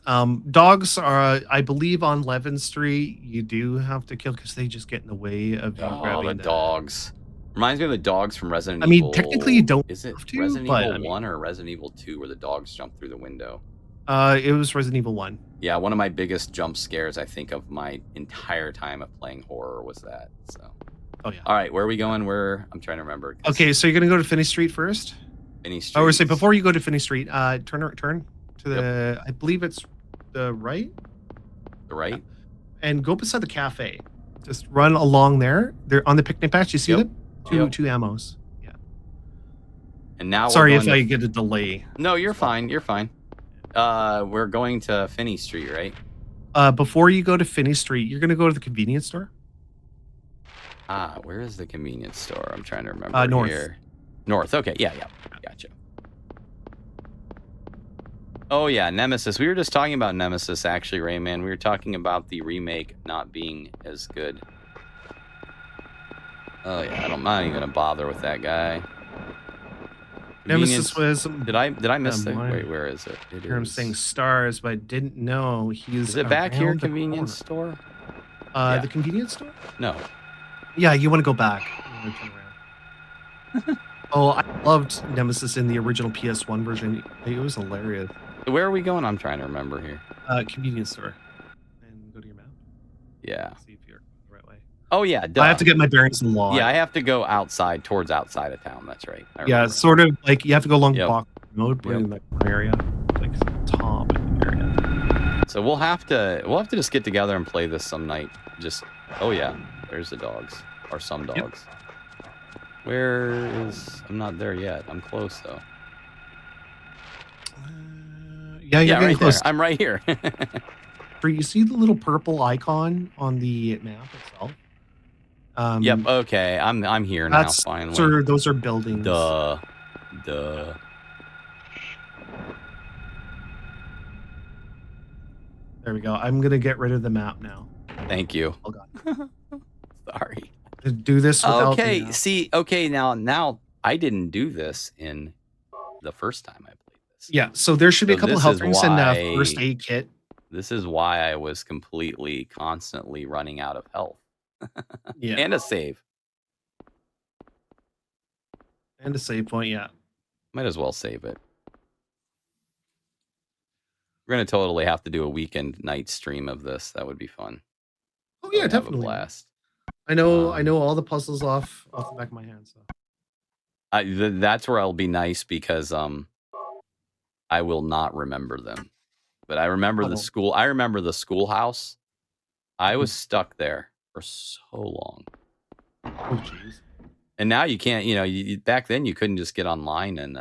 Dogs are, I believe, on Levin Street. You do have to kill because they just get in the way of you Oh, grabbing the dogs. Reminds me of the dogs from Resident I mean, Evil. technically you don't Is it have to, Resident but, Evil I mean- 1 or Resident Evil 2 where the dogs jump through the window? It was Resident Evil 1. Yeah, one of my biggest jump scares I think of my entire time of playing horror was that. So. Oh yeah. All right, where are we going? I'm trying to remember. Okay, so you're gonna go to Finney Street first. Finney Street. I would say before you go to Finney Street, turn to the. I believe it's the right. The right. And go beside the cafe. Just run along there. They're on the picnic bench. You see them? Two ammos. Yeah. And now. Sorry if I get a delay. No, you're fine. You're fine. We're going to Finney Street, right? Before you go to Finney Street, you're gonna go to the convenience store. Where is the convenience store? I'm trying to remember. North. Here. North. Okay. Yeah. Gotcha. Oh yeah, Nemesis. We were just talking about Nemesis, actually, Rayman. We were talking about the remake not being as good. Oh yeah, I'm not even gonna bother with that guy. Nemesis was. Did I miss the? Wait, where is it? I'm saying stars, but I didn't know he's. Is it back here? Convenience store. The convenience store. No. Yeah, you want to go back. You wanna turn around. Oh, I loved Nemesis in the original PS1 version. It was hilarious. Where are we going? I'm trying to remember here. Convenience store. And go to your map. Yeah. See if you're the right way. Oh yeah. Duh. I have to get my bearings in law. Yeah, I have to go towards outside of town. That's right. Yeah, sort of like you have to go along Yep. Bach Road, but in the area, like top area. So we'll have to just get together and play this some night. Oh yeah, there's the dogs or some dogs. Yep. Where is? I'm not there yet. I'm close though. Yeah, you're getting right close. there. I'm right here. You see the little purple icon on the map itself? Yep. Okay. I'm here now. Finally. Those are buildings. Duh. There we go. I'm gonna get rid of the map now. Thank you. Oh god. Sorry. To do this without Okay. the map. See. Okay. Now I didn't do this in the first time I played this. Yeah. So there should be a So couple of this health is drinks and why- a first aid kit. This is why I was constantly running out of health. Yeah. And a save. And a save point. Yeah. Might as well save it. We're gonna totally have to do a weekend night stream of this. That would be fun. Oh yeah, Have a definitely. blast. I know all the puzzles off the back of my hand. So. That's where I'll be nice because I will not remember them. But I remember the school. I remember the schoolhouse. I was stuck there for so long. Oh jeez. And now you can't. Back then you couldn't just get online and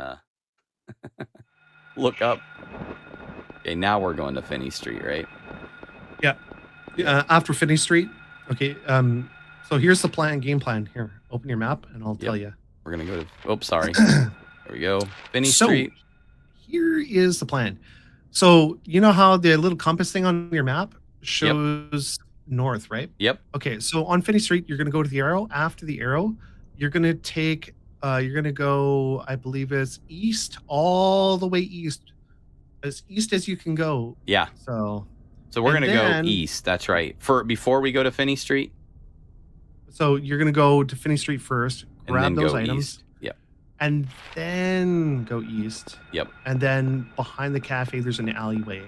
look up. Okay, now we're going to Finney Street, right? Yeah. After Finney Street. Okay. So here's the game plan. Here, open your map, and I'll tell you. We're gonna go to. Oh, sorry. There we go. Finney Street. Here is the plan. So you know how the little compass thing on your map shows north, right? Yep. Okay. So on Finney Street, you're gonna go to the arrow. After the arrow, you're gonna take. You're gonna go. I believe it's east, all the way east, as east as you can go. Yeah. So we're gonna then- go east. That's right. Before we go to Finney Street. So you're gonna go to Finney Street first, And grab then those go items, east. Yep. and then go east. Yep. And then behind the cafe, there's an alleyway,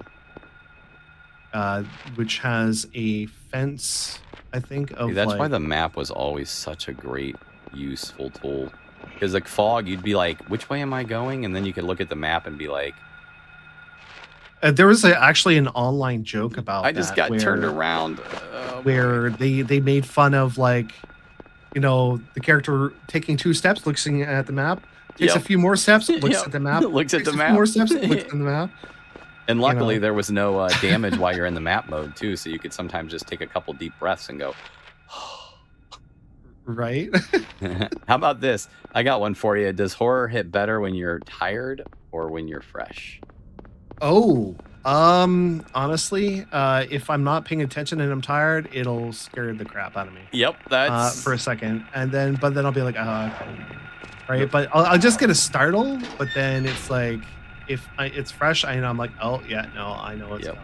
which has a fence. I think of. See, that's why like- the map was always such a great, useful tool. Because like fog, you'd be like, "Which way am I going?" And then you could look at the map and be like, there was actually an online joke about. "I just got turned around." Where they made fun of like, the character taking 2 steps, looking at the map, takes a Yep. few more steps, looks Yep. at the map, Looks at takes the a map. few more steps, looks at the map. And luckily, there was no damage while you're in the map mode too, so you could sometimes just take a couple deep breaths and go. Right. How about this? I got one for you. Does horror hit better when you're tired or when you're fresh? Oh, honestly, if I'm not paying attention and I'm tired, it'll scare the crap out of me. Yep, that's For a second, but then I'll be like, right. But I'll just get a startle. But then it's like, if it's fresh, I'm like, oh yeah, no, I know it's coming.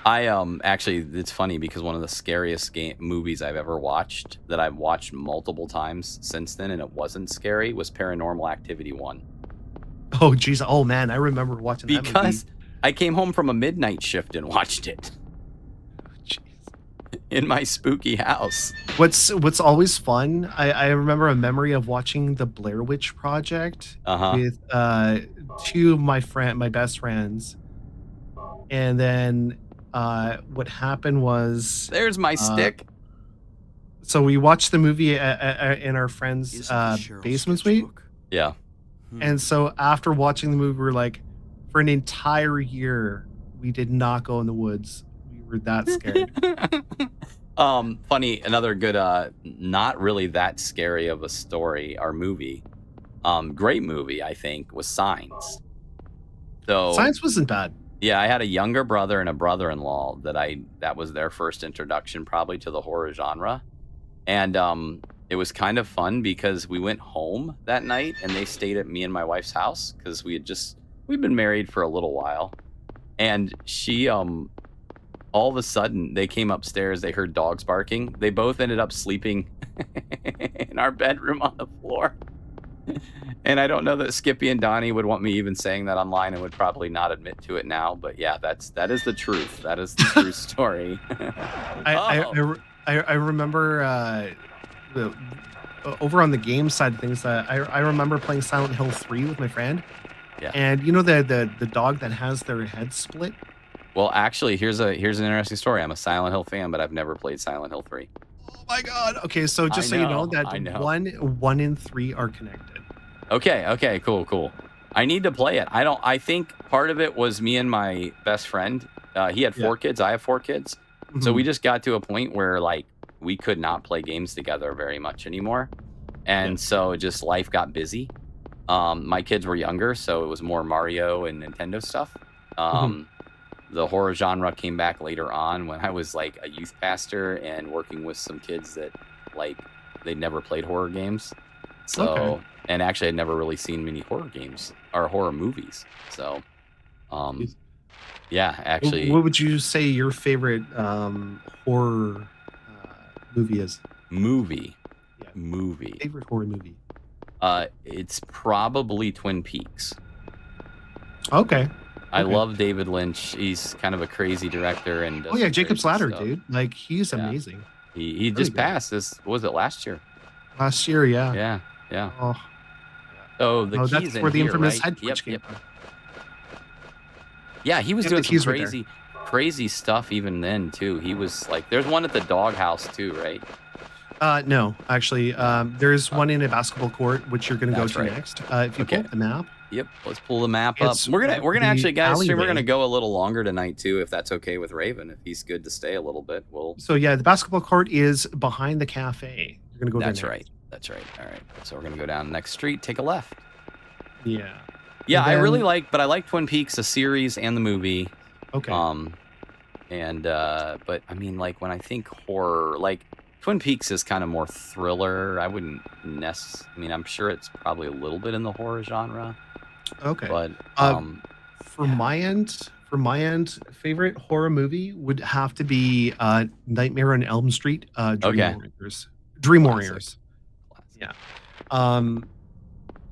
I actually, it's funny because one of the scariest movies I've ever watched that I've watched multiple times since then, and it wasn't scary, was Paranormal Activity 1. Oh geez, oh man, I remember watching that movie. Because I came home from a midnight shift and watched it Jeez. in my spooky house. What's always fun, I remember a memory of watching the Blair Witch Project with two of my best friends. And then what happened was There's my stick. so we watched the movie in our friend's Isn't this Cheryl's basement suite. sketchbook? Yeah. And so after watching the movie, we were like, for an entire year, we did not go in the woods. We were that scared. Funny, another good, not really that scary of a story or movie. Great movie, I think, was Signs. So Science wasn't bad. yeah, I had a younger brother and a brother-in-law that was their first introduction probably to the horror genre. And it was kind of fun because we went home that night and they stayed at me and my wife's house because we'd been married for a little while. And she all of a sudden they came upstairs, they heard dogs barking. They both ended up sleeping in our bedroom on the floor. And I don't know that Skippy and Donnie would want me even saying that online and would probably not admit to it now. But yeah, that is the truth. That is the true story. I remember over on the game side of things, I remember playing Silent Hill 3 with my friend. Yeah. And you know the dog that has their head split? Well, actually, here's an interesting story. I'm a Silent Hill fan, but I've never played Silent Hill 3. Oh my god. Okay, so just so you know that I know. 1 and 3 are connected. Okay, cool. I need to play it. I think part of it was me and my best friend. He had 4 kids. I have 4 kids. So we just got to a point where like we could not play games together very much anymore. And so just life got busy. My kids were younger, so it was more Mario and Nintendo stuff. The horror genre came back later on when I was like a youth pastor and working with some kids that like they'd never played horror games. So and actually I'd never really seen many horror games or horror movies. So yeah, actually. What would you say your favorite horror movie is? Movie. Favorite horror movie? It's probably Twin Peaks. Okay. I love David Lynch. He's kind of a crazy director and Oh yeah, Jacob's crazy Ladder, stuff. dude. Like he's amazing. He just passed this. Was it last year? Last year, yeah. Yeah. Oh, Oh, the keys that's in where the here, infamous right? head twitch came Yep. from. Yeah, he was Yeah, doing the some keys were there. crazy stuff even then too. He was like, there's one at the doghouse too, right? No, actually, there's one in a basketball court, which you're going to go That's to right. next. If you pull up the map, Yep. Let's pull the map up. It's We're gonna the actually, guys. We're alleyway. gonna go a little longer tonight too, if that's okay with Raven. If he's good to stay a little bit, we'll. so yeah, the basketball court is behind the cafe. You're going to go there That's next. right. That's right. All right. So we're gonna go down the next street, take a left. Yeah. Yeah, And I really then- like, but I like Twin Peaks, the series and the movie. Okay. But I mean, like when I think horror, like Twin Peaks is kind of more thriller. I wouldn't I mean, I'm sure it's probably a little bit in the horror genre, Okay. but For my end, favorite horror movie would have to be Nightmare on Elm Street. Dream Okay. Warriors. Dream Classic. Warriors. Classic. Yeah.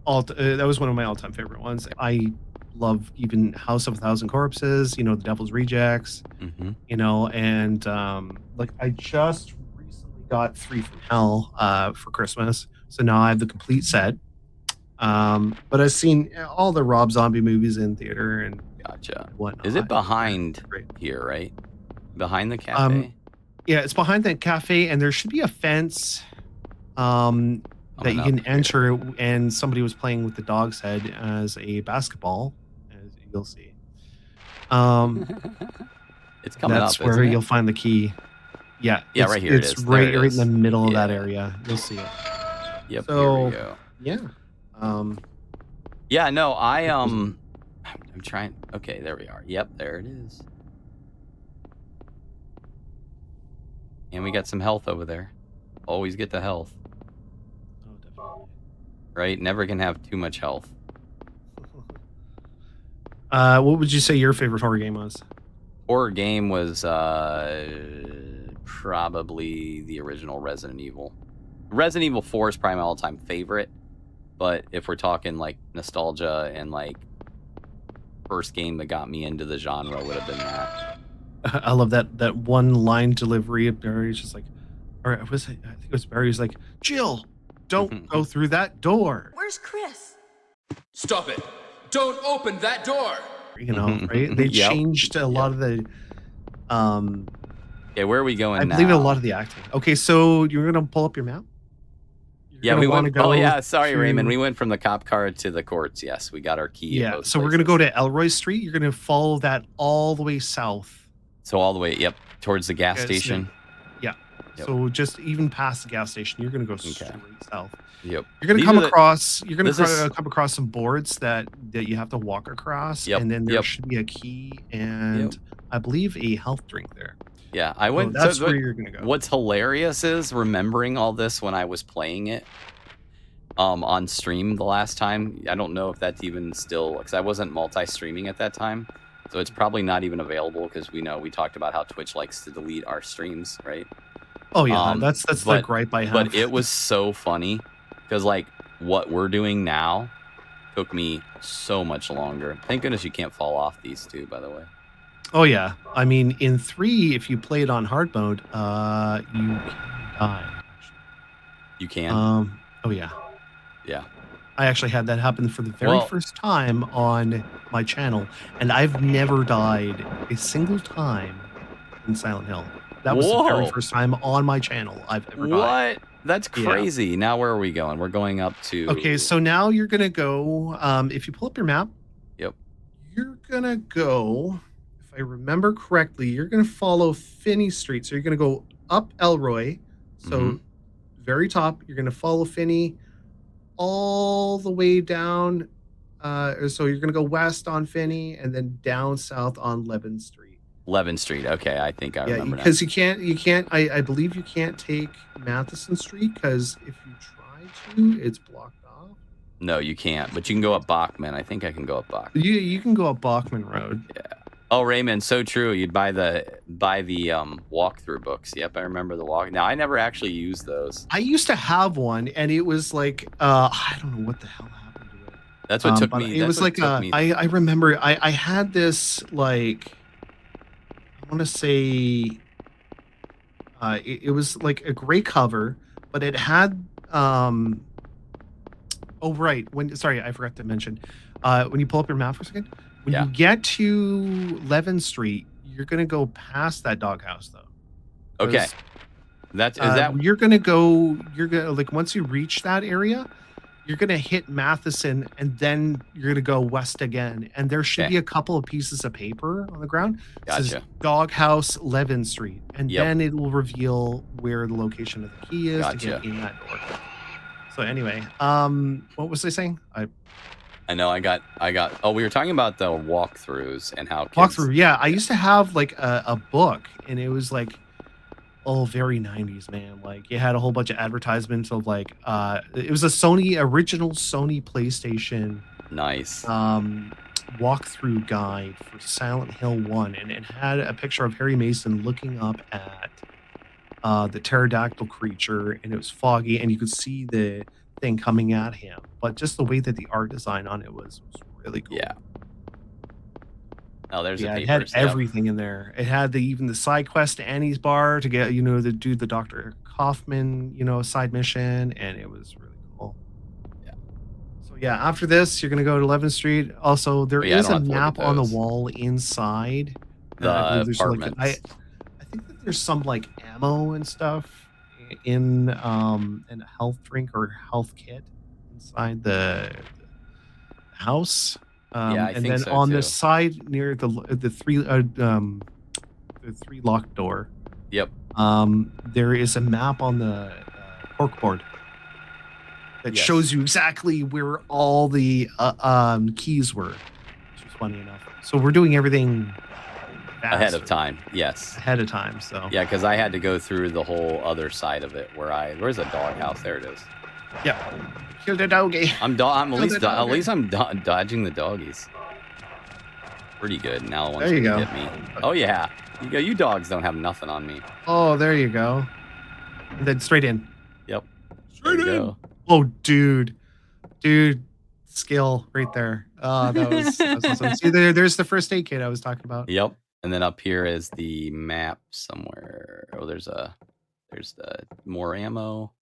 That was one of my all-time favorite ones. I love even House of a Thousand Corpses. You know, The Devil's Rejects. Mhm. You know, and like I just recently got 3 from Hell for Christmas, so now I have the complete set. But I've seen all the Rob Zombie movies in theater and Gotcha. whatnot. Is it behind Great. here, right? Behind the cafe? Yeah, it's behind that cafe, and there should be a fence that you up can here. enter. And somebody was playing with the dog's head as a basketball, as you'll see. It's coming That's up. where isn't it? you'll find the key. Yeah, Yeah, it's- right here it It's is. There right, it right in is. the middle of that Yeah. area. You'll see it. Yep. So- here we go. Yeah. Yeah. No, I'm trying. Okay, there we are. Yep, there it is. And we got some health over there. Always get the health, Oh, definitely. right? Never can have too much health. What would you say your favorite horror game was? Horror game was probably the original Resident Evil. Resident Evil 4 is probably my all-time favorite, but if we're talking like nostalgia and like first game that got me into the genre would have been that. I love that one line delivery of Barry's just like, or I think it was Barry's like, Jill, don't go through that door. Where's Chris? Stop it! Don't open that door! You know, right? They Yep. changed a lot of the Yeah, where are we going I now? believe a lot of the acting. Okay, so you're gonna pull up your map? Yeah, we went. Go Oh yeah, sorry, to- Raymond. We went from the cop car to the courts. Yes, we got our key. at Yeah, both so we're gonna places. go to Elroy Street. You're gonna follow that all the way south. So all the way, yep, towards the gas Yeah, station. Yeah. Yep. So just even past the gas station, you're gonna go straight south. Yep. You're gonna These come are the- across. You're gonna this is- come across some boards that you have to walk across, Yep, and then there yep. should be a key and I believe a health drink there. Yeah, I So went. that's so where you're gonna go. What's hilarious is remembering all this when I was playing it on stream the last time. I don't know if that's even still, because I wasn't multi-streaming at that time, so it's probably not even available because we talked about how Twitch likes to delete our streams, right? Oh yeah, that's the but- gripe I have. But it was so funny because like what we're doing now took me so much longer. Thank goodness you can't fall off these two, by the way. Oh yeah, I mean in 3, if you play it on hard mode, you can die. You can. Oh yeah. Yeah. I actually had that happen for the very Well- first time on my channel, and I've never died a single time in Silent Hill. That was the very Whoa. first time on my channel I've ever died. What? That's Yeah. crazy. Now where are we going? We're going up to. Okay, so now you're gonna go. If you pull up your map, Yep. you're gonna go. If I remember correctly, you're gonna follow Finney Street. So you're gonna go up Elroy. So Mhm. very top, you're gonna follow Finney all the way down. So you're gonna go west on Finney and then down south on Lebanon Street. 11th Street. Okay, I think I Yeah, remember now. because you can't. I believe you can't take Matheson Street because if you try to, it's blocked off. No, you can't. But you can go up Bachman. I think I can go up Bachman. You can go up Bachman Road. Oh, Raymond, so true. You'd buy the walkthrough books. Yep, I remember the walk. Now I never actually used those. I used to have one, and it was like I don't know what the hell happened to it. That's what took But me. It was like I remember I had this like I want to say it was like a gray cover, but it had oh right sorry I forgot to mention when you pull up your map for a second when Yeah. you get to Levin Street you're gonna go past that doghouse though. Okay. 'Cause, Is that you're gonna like once you reach that area you're gonna hit Matheson and then you're gonna go west again and there should Okay. be a couple of pieces of paper on the ground. It says Gotcha. Doghouse Levin Street and Yep. then it will reveal where the location of the key is to get Gotcha. in that door. So anyway, what was I saying? I know I got. Oh, we were talking about the walkthroughs and how kids, Walkthrough. Yeah, I used to have like a book and it was like very 90s, man. Like you had a whole bunch of advertisements of like it was a original Sony PlayStation Nice. walkthrough guide for Silent Hill 1 and it had a picture of Harry Mason looking up at the pterodactyl creature and it was foggy and you could see the thing coming at him, but just the way that the art design on it was really cool. Yeah. Oh, there's Yeah, a it had papers. Yep. everything in there. It had even the side quest to Annie's bar to get, to do the Dr. Kaufman, side mission, and it was really cool. Yeah. So yeah, after this, you're gonna go to 11th Street. Also, there Oh, yeah, I is don't a have to look map at on the those. wall inside. The I believe there's, like, apartments. I think that there's some like ammo and stuff in a health drink or health kit inside the house. Yeah, I and think then so, on too. the side near the three locked door, Yep. there is a map on the corkboard that Yes. shows you exactly where all the keys were, which was funny enough. So we're doing everything Ahead of faster, time. Yes. Ahead of time. So Yeah, because I had to go through the whole other side of it where's the doghouse? There it is. yeah, kill the doggy. I'm Kill the doggy. I'm dodging the doggies. Pretty good. Now it wants There you to go. hit me. Oh yeah. You dogs don't have nothing on me. Oh, there you go. And then straight in. Yep. There you go. Oh, dude, skill right there. That was awesome. See, there's the first aid kit I was talking about. Yep. And then up here is the map somewhere. Oh, there's the more ammo.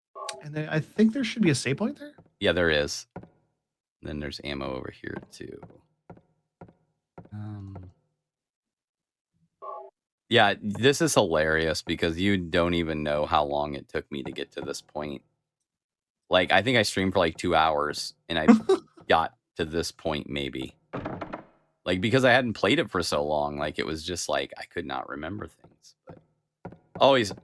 And then I think there should be a save point there. Yeah, there is. And then there's ammo over here too. Yeah, this is hilarious because you don't even know how long it took me to get to this point. Like, I think I streamed for like 2 hours and I got to this point maybe. Like, because I hadn't played it for so long, like it was just like I could not remember things. But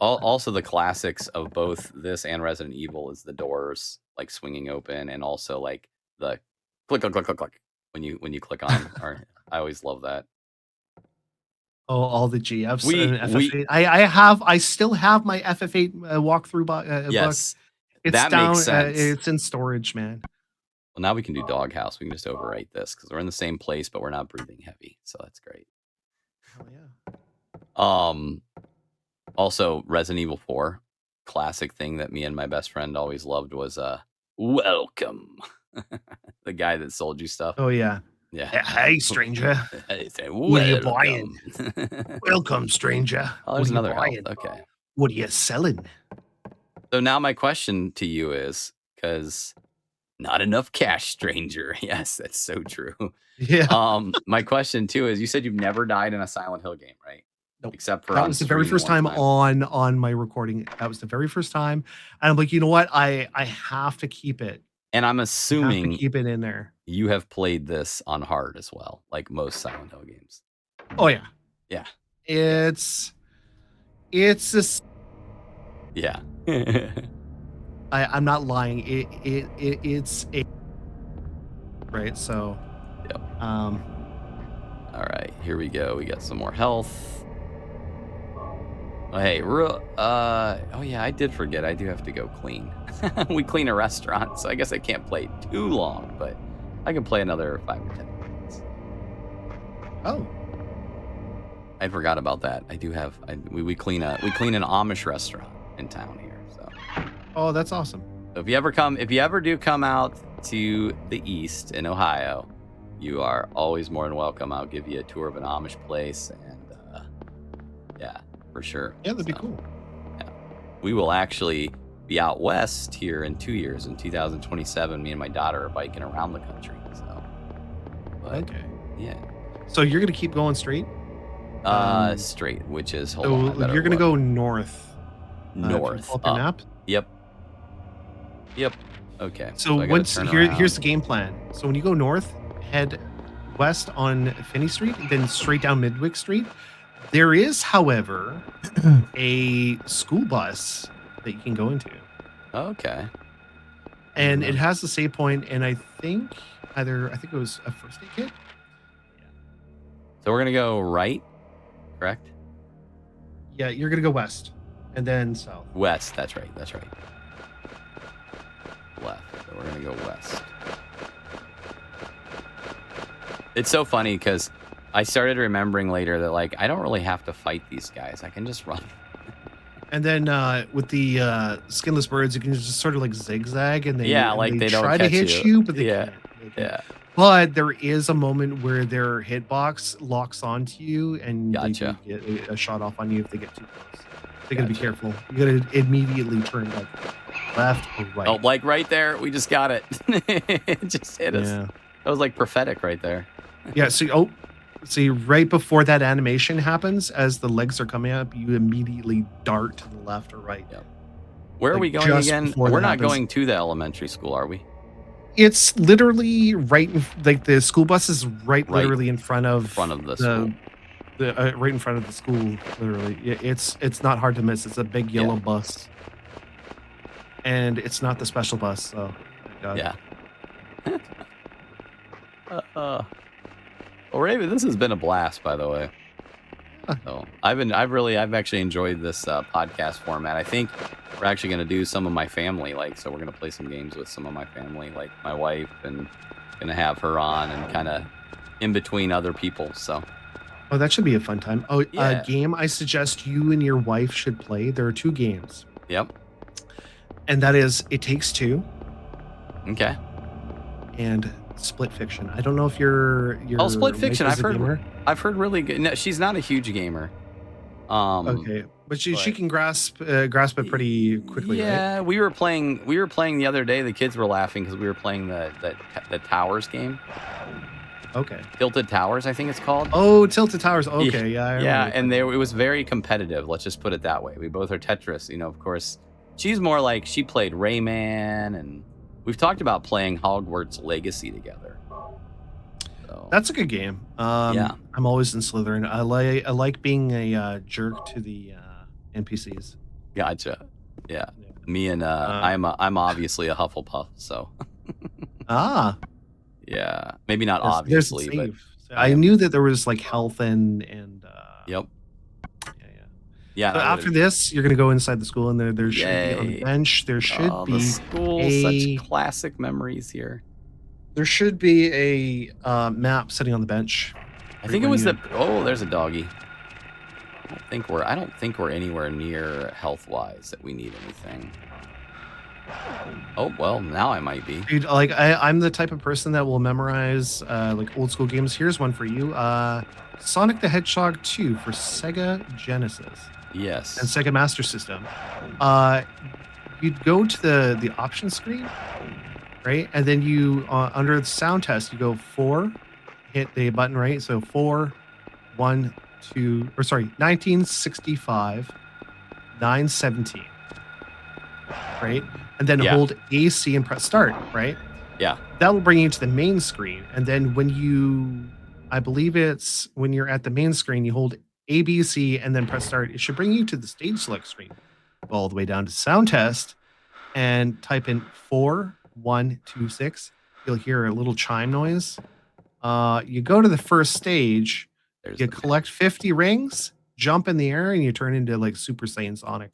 also the classics of both this and Resident Evil is the doors like swinging open, and also like the click click click click click when you click on them. I always love that. Oh, all the GFs We- and FF8. I still have my FF8 walkthrough book. Yes, It's that down. makes sense. It's in storage, man. Well, now we can do Doghouse. We can just overwrite this because we're in the same place, but we're not breathing heavy, so that's great. Hell yeah. Also, Resident Evil 4, classic thing that me and my best friend always loved was welcome. The guy that sold you stuff. Oh yeah. Yeah. Hey, stranger. He said, What are you buying? "Welcome." Welcome, stranger. Oh, there's What are you another health. buying? Okay. What are you selling? So now my question to you is, because not enough cash, stranger. Yes, that's so true. Yeah. My question too is, you said you've never died in a Silent Hill game, right? Nope. Except for That on was the very stream first one time on my recording. That was the very first time. And I'm like, you know what? I have to keep it. And I'm I have assuming to keep it in there. you have played this on hard as well, like most Silent Hill games. Oh yeah. Yeah. It's a Yeah. I'm not lying. It's a right. So, Yep. um, All right, here we go. We got some more health. Oh, hey, oh yeah, I did forget. I do have to go clean. We clean a restaurant, so I guess I can't play too long, but I can play another 5 or 10 minutes. oh, I forgot about that. I do have. We clean an Amish restaurant in town here. So that's awesome. if you ever do come out to the east in Ohio, you are always more than welcome. I'll give you a tour of an Amish place, and yeah, for sure. Yeah, that'd be So, cool. Yeah. We will actually be out west here in 2 years. In 2027, me and my daughter are biking around the country. So, but, Okay. yeah, So you're gonna keep going straight. straight, which is hold So on, I better you're gonna look. go north. If you north. pull up your up. map. Yep. Okay. So I gotta once turn here's the around. game plan. So when you go north, head west on Finney Street, then straight down Midwick Street. There is, however, a school bus that you can go into, Okay. and it has the save point. And I think it was a first aid kit. So we're gonna go right, correct? Yeah, you're gonna go west, and then south. West. That's right. Left. So we're gonna go west. It's so funny because I started remembering later that like I don't really have to fight these guys. I can just run. And then with the skinless birds, you can just sort of like zigzag, and Yeah, like they don't try to catch hit you. you, but they Yeah. can't. They can't. Yeah. But there is a moment where their hitbox locks onto you, and Gotcha. they do get a shot off on you if they get too close. So you gotta be Gotcha. careful. You gotta immediately turn like left or right. Oh, like right there, we just got it. It just hit us. Yeah. That was like prophetic right there. Yeah. So see, right before that animation happens, as the legs are coming up, you immediately dart to the left or right. Yep. Where are Like, we going just again? before We're that not happens. going to the elementary school, are we? It's literally right in, like the school bus is right literally in front of In front of the school. right in front of the school. Literally, it's not hard to miss. It's a big yellow Yeah. bus, and it's not the special bus. So, thank God. Yeah. Well, Raven, this has been a blast, by the way. So I've actually enjoyed this podcast format. I think we're actually going to do some of my family, so we're going to play some games with some of my family, like my wife, and going to have her on and kind of in between other people. So Oh, that should be a fun time. Oh, Yeah. a game I suggest you and your wife should play. There are 2 games, yep. and that is It Takes Two Okay. and Split Fiction. I don't know if your Oh, Split Fiction. wife is a gamer. I've heard really good. No, she's not a huge gamer. Okay, but she but- can grasp it pretty quickly, right? Yeah, we were playing the other day. The kids were laughing because we were playing the Towers game. Okay. Tilted Towers, I think it's called. Oh, Tilted Towers. Okay, yeah. I Yeah, remember and that. it was very competitive. Let's just put it that way. We both are Tetris. Of course, she's more like she played Rayman, and we've talked about playing Hogwarts Legacy together. So, That's a good game. Yeah. I'm always in Slytherin. I like being a jerk to the NPCs. gotcha. Yeah, Yeah. me and I'm obviously a Hufflepuff. So Ah, yeah, maybe not there's obviously, but save. I knew that there was like health and yep. yeah. Yeah. So I after would've- this, you're gonna go inside the school, and there should be on the Yay. bench. There should the be school, a such classic memories here. Map sitting on the bench. I think it was there's a doggy. I don't think we're anywhere near health-wise that we need anything. Oh, well, now I might be. Dude, like I'm the type of person that will memorize like old school games. Here's one for you. Sonic the Hedgehog 2 for Sega Genesis Yes. and Sega Master System. You'd go to the option screen, right? And then you under the sound test, you go 4, hit the button, right? So 4, 1, 2, or sorry, 1965, 917. Right? And then Yeah. hold AC and press start, right? Yeah. That will bring you to the main screen. And then I believe it's when you're at the main screen, you hold ABC and then press start. It should bring you to the stage select screen. Go all the way down to sound test and type in 4126. You'll hear a little chime noise. You go to the first stage, There's you the- collect 50 rings, jump in the air, and you turn into like Super Saiyan Sonic.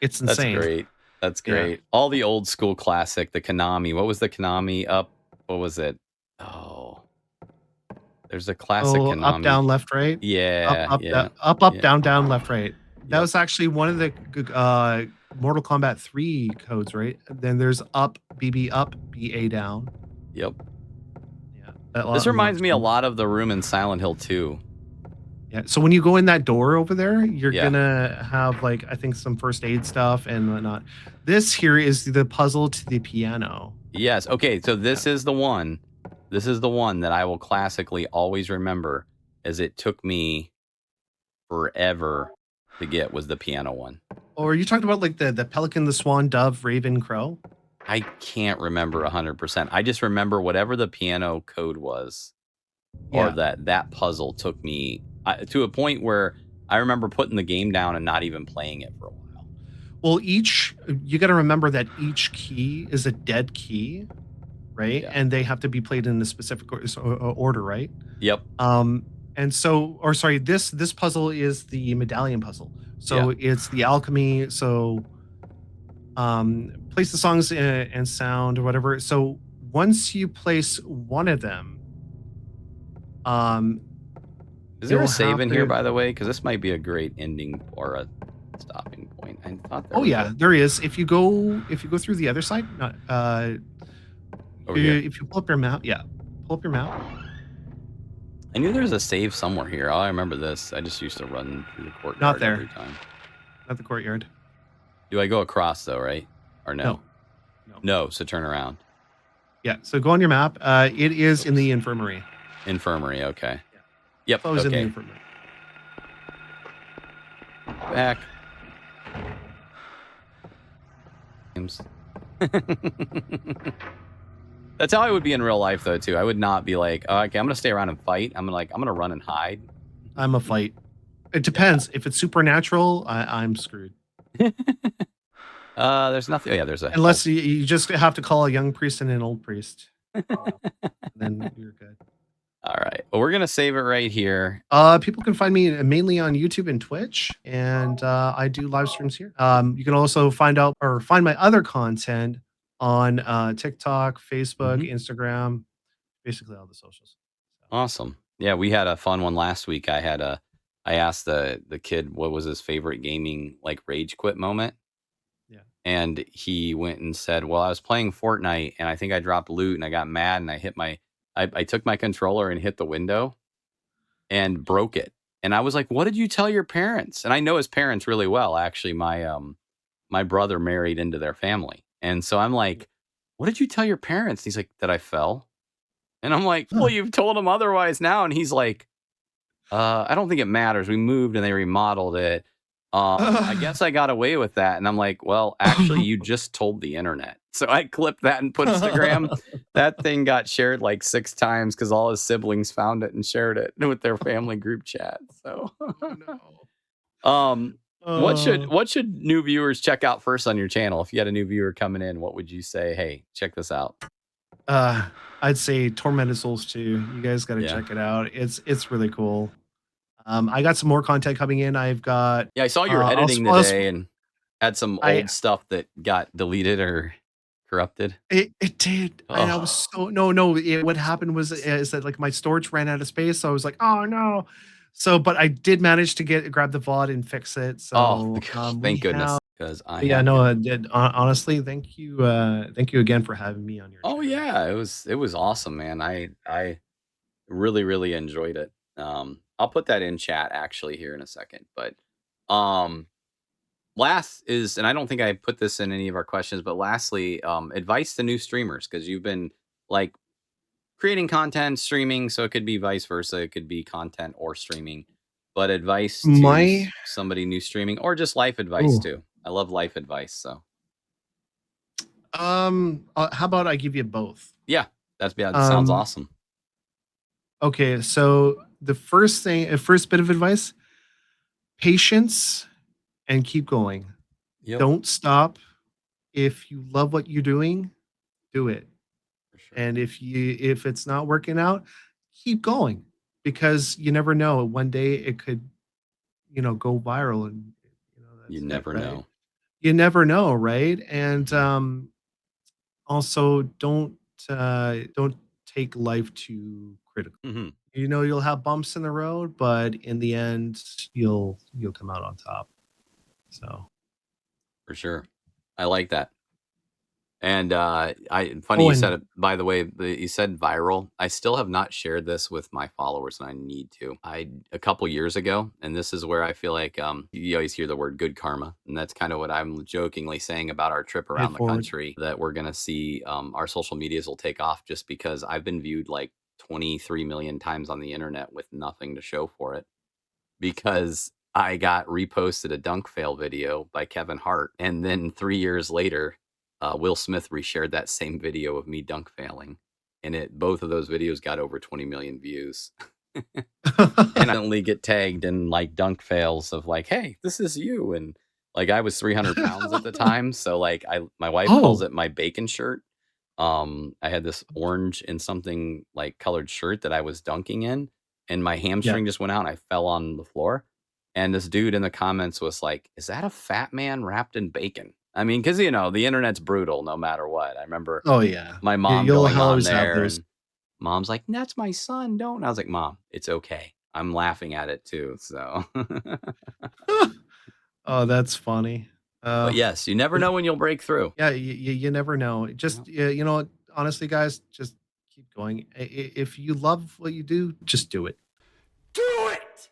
It's That's insane. great. That's Yeah. great. All the old school classic, the Konami. What was the Konami up? What was it? Oh, there's a classic Konami. Up, down, left, right. Yeah. Up, yeah. up, Yeah. down, left, right. That Yep. was actually one of the Mortal Kombat 3 codes, right? Then there's up, BB up, BA down. Yep. Yeah. This reminds me a lot of the room in Silent Hill 2. Yeah. So when you go in that door over there, you're Yeah. gonna have like I think some first aid stuff and whatnot. This here is the puzzle to the piano. Yes. Okay. So this is the one. This is the one that I will classically always remember, as it took me forever to get, was the piano one. Or you talked about like the pelican, the swan, dove, raven, crow. I can't remember 100%. I just remember whatever the piano code was, or Yeah. that puzzle took me to a point where I remember putting the game down and not even playing it for a while. Well, you got to remember that each key is a dead key, right? Yeah. And they have to be played in a specific order, right? Yep. And so, or sorry, this puzzle is the medallion puzzle. So it's the alchemy. So, place the songs and sound or whatever. So once you place one of them, Is there a you'll save have in here, to- by the way? Because this might be a great ending or a stopping point. I thought there Oh was yeah, there is. If you go through the other side, over here. if you pull up your map, pull up your map. I knew there was a save somewhere here. I remember this. I just used to run through the courtyard Not there. every time. At the courtyard. Do I go across though, right? Or no? No. No, so turn around. Yeah. So go on your map. It is in the infirmary. Infirmary, okay. Yep, It's always in the okay. infirmary. Back. Games. That's how I would be in real life though too. I would not be like, oh, okay, I'm gonna stay around and fight. I'm gonna run and hide. I'm a fight. It depends. If it's supernatural, I'm screwed. There's nothing. Oh, yeah, there's a Unless you just have to call a young priest and an old priest. Then you're good. All right. Well, we're gonna save it right here. People can find me mainly on YouTube and Twitch, and I do live streams here. You can also find my other content on TikTok, Facebook, Instagram, basically all the socials. Awesome. Yeah, we had a fun one last week. I asked the kid what was his favorite gaming like rage quit moment. Yeah. And he went and said, well, I was playing Fortnite and I think I dropped loot and I got mad and I took my controller and hit the window and broke it. And I was like, what did you tell your parents? And I know his parents really well. Actually, my brother married into their family. And so I'm like, what did you tell your parents? And he's like, that I fell. And I'm like, well, you've told them otherwise now. And he's like, I don't think it matters. We moved and they remodeled it. I guess I got away with that. And I'm like, well, actually, you just told the internet. So I clipped that and put Instagram. That thing got shared like 6 times because all his siblings found it and shared it with their family group chat. So, what should new viewers check out first on your channel? If you had a new viewer coming in, what would you say? Hey, check this out. I'd say Tormented Souls 2. You guys got to check it out. It's really cool. I got some more content coming in. I've got I saw you were editing today and had some old stuff that got deleted or corrupted. It did. And I was so no. What happened is that like my storage ran out of space, so I was like, oh no. So, but I did manage to grab the VOD and fix it. So, thank goodness. Because honestly, thank you again for having me on your channel. Yeah, it was awesome, man. I really, really enjoyed it. I'll put that in chat actually here in a second. But last is, and I don't think I put this in any of our questions, but lastly, advice to new streamers, because you've been like creating content, streaming, so it could be vice versa. It could be content or streaming. But advice to somebody new streaming or just life advice too. I love life advice. So how about I give you both? Yeah, that sounds awesome. Okay, so the first bit of advice, patience and keep going. Yep. Don't stop. If you love what you're doing, do it. For sure. And if it's not working out, keep going, because you never know. One day it could, go viral, and you never know. You never know, right? And also don't take life too critical. Mm-hmm. You'll have bumps in the road, but in the end, you'll come out on top. So, for sure, I like that. And you said it, by the way, you said viral. I still have not shared this with my followers, and I need to. A couple years ago, and this is where I feel like you always hear the word good karma, and that's kind of what I'm jokingly saying about our trip around the country, that we're going to see our social medias will take off, just because I've been viewed like 23 million times on the internet with nothing to show for it, because I got reposted a dunk fail video by Kevin Hart, and then 3 years later, Will Smith reshared that same video of me dunk failing, and both of those videos got over 20 million views. And I only get tagged in like dunk fails of like, hey, this is you, and like I was 300 pounds at the time, so like my wife calls it my bacon shirt. I had this orange and something like colored shirt that I was dunking in, and my hamstring just went out and I fell on the floor. And this dude in the comments was like, is that a fat man wrapped in bacon? I mean, because, the internet's brutal no matter what. I remember my mom going on there, and mom's like, that's my son, don't. And I was like, Mom, it's okay. I'm laughing at it too. So. Oh, that's funny. But yes, you never know when you'll break through. Yeah, you never know. Just, honestly, guys, just keep going. If you love what you do, just do it. Do it!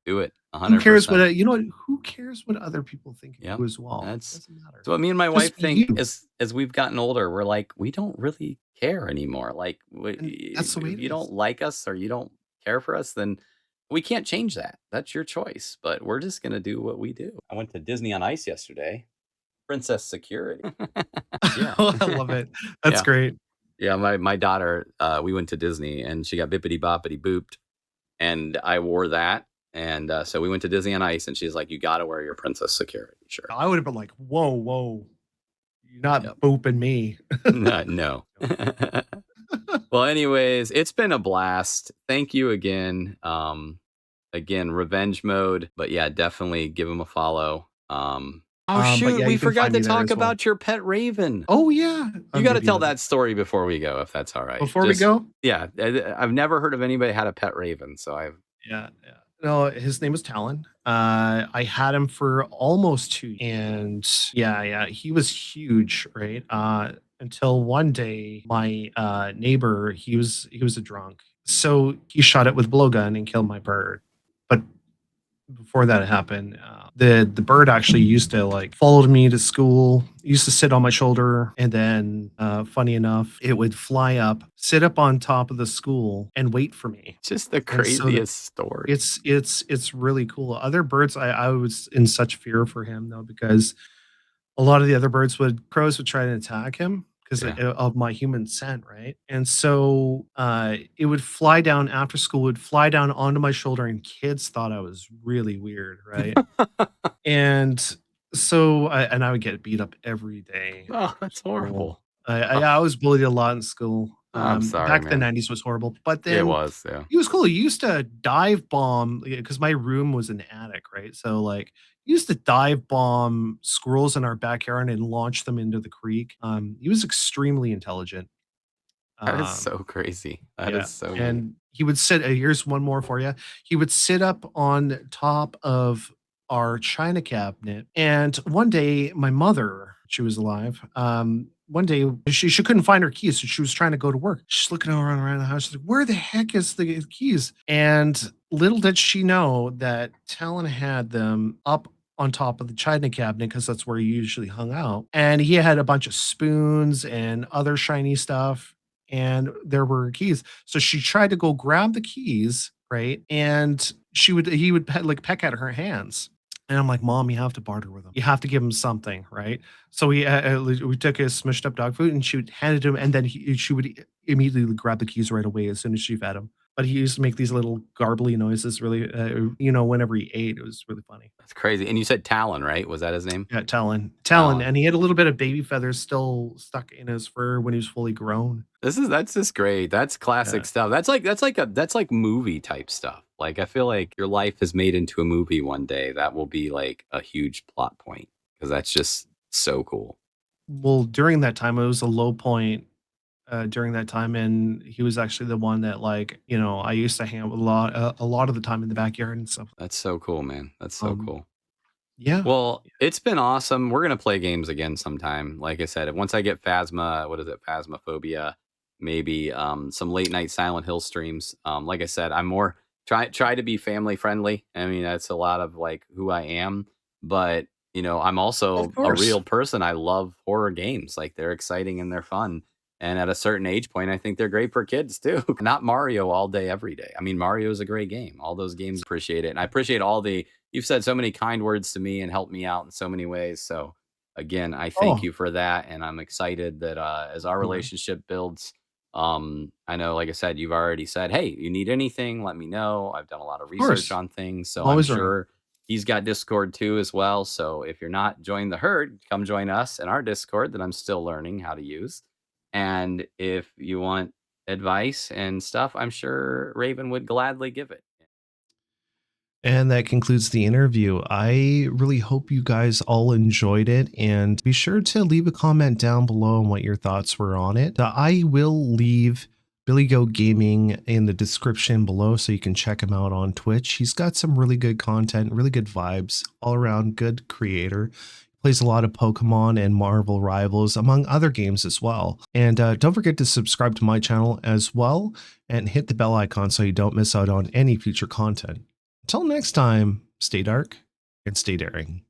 Do it. 100%. Who cares who cares what other people think of you as well? Doesn't matter. So what me and my wife think as we've gotten older, we're like, we don't really care anymore. Like, that's the way if you don't like us or you don't care for us, then we can't change that. That's your choice. But we're just going to do what we do. I went to Disney on Ice yesterday. Princess security. Yeah. I love it. That's great. Yeah, my daughter, we went to Disney and she got bippity boppity booped. And I wore that. And so we went to Disney on Ice, and she's like, you got to wear your princess security shirt. I would have been like, whoa. You're not booping me. No. Well, anyways, it's been a blast. Thank you again. Again, revenge mode. But yeah, definitely give him a follow. Shoot, we forgot to talk about your pet raven. Oh, yeah. You got to tell that story before we go, if that's all right. Before we go? Yeah. I've never heard of anybody had a pet raven, so Yeah. No, his name was Talon. I had him for almost 2 and yeah, he was huge, right? Until one day my neighbor, he was a drunk. So he shot it with a blowgun and killed my bird. But before that happened, the bird actually used to like followed me to school, used to sit on my shoulder, and then funny enough, it would fly up, sit up on top of the school, and wait for me. Just the And so craziest story. it's really cool. Other birds, I was in such fear for him though, because a lot of the other crows would try to attack him because Yeah. of my human scent, right? And so it would fly down after school, would fly down onto my shoulder, and kids thought I was really weird, right? And so I would get beat up every day. Oh, that's horrible. I was bullied a lot in school. I'm sorry, Back in the man. 90s was horrible, but It then was, yeah. he was cool. He used to dive bomb because my room was an attic, right? So like he used to dive bomb squirrels in our backyard and launch them into the creek. He was extremely intelligent. That is Um, so crazy. That yeah, is so neat. and he would sit. Here's one more for you. He would sit up on top of our china cabinet, and one day, my mother, she was alive. One day she couldn't find her keys, so she was trying to go to work. She's looking around the house. She's like, "Where the heck is the keys?" And little did she know that Talon had them up on top of the china cabinet because that's where he usually hung out. And he had a bunch of spoons and other shiny stuff, and there were keys. So she tried to go grab the keys, right? And he would like peck at her hands. And I'm like, Mom, you have to barter with him. You have to give him something, right? So we took his smushed up dog food and she would hand it to him, and then she would immediately grab the keys right away as soon as she fed him. But he used to make these little garbly noises, really, whenever he ate. It was really funny. That's crazy. And you said Talon, right? Was that his name? Yeah, Talon, Talon. and he had a little bit of baby feathers still stuck in his fur when he was fully grown. That's just great. That's classic Yeah. stuff. That's like movie type stuff. Like I feel like your life is made into a movie one day. That will be like a huge plot point because that's just so cool. Well, during that time, it was a low point during that time, and he was actually the one that, like, I used to hang out with a lot of the time in the backyard and stuff. That's so cool, man. That's so Um, cool. yeah, Well, it's been awesome. We're gonna play games again sometime. Like I said, once I get what is it, Phasmophobia, maybe some late night Silent Hill streams. Like I said, I'm more try to be family friendly. I mean, that's a lot of like who I am, but I'm also of a course. real person. I love horror games. Like they're exciting and they're fun. And at a certain age point, I think they're great for kids too. Not Mario all day, every day. I mean, Mario is a great game. All those games appreciate it. And I appreciate you've said so many kind words to me and helped me out in so many ways. So again, I thank Oh, you for that. And I'm excited that as our sure. relationship builds, I know, like I said, you've already said, hey, you need anything, let me know. I've done a lot of Of research course. on things. I'm So I'm always around. sure he's got Discord too as well. So if you're not joining the herd, come join us in our Discord that I'm still learning how to use. And if you want advice and stuff, I'm sure Raven would gladly give it. And that concludes the interview. I really hope you guys all enjoyed it, and be sure to leave a comment down below on what your thoughts were on it. I will leave Billy Goat Gaming in the description below so you can check him out on Twitch. He's got some really good content, really good vibes, all around good creator. Plays a lot of Pokemon and Marvel Rivals, among other games as well. And don't forget to subscribe to my channel as well, and hit the bell icon so you don't miss out on any future content. Until next time, stay dark and stay daring.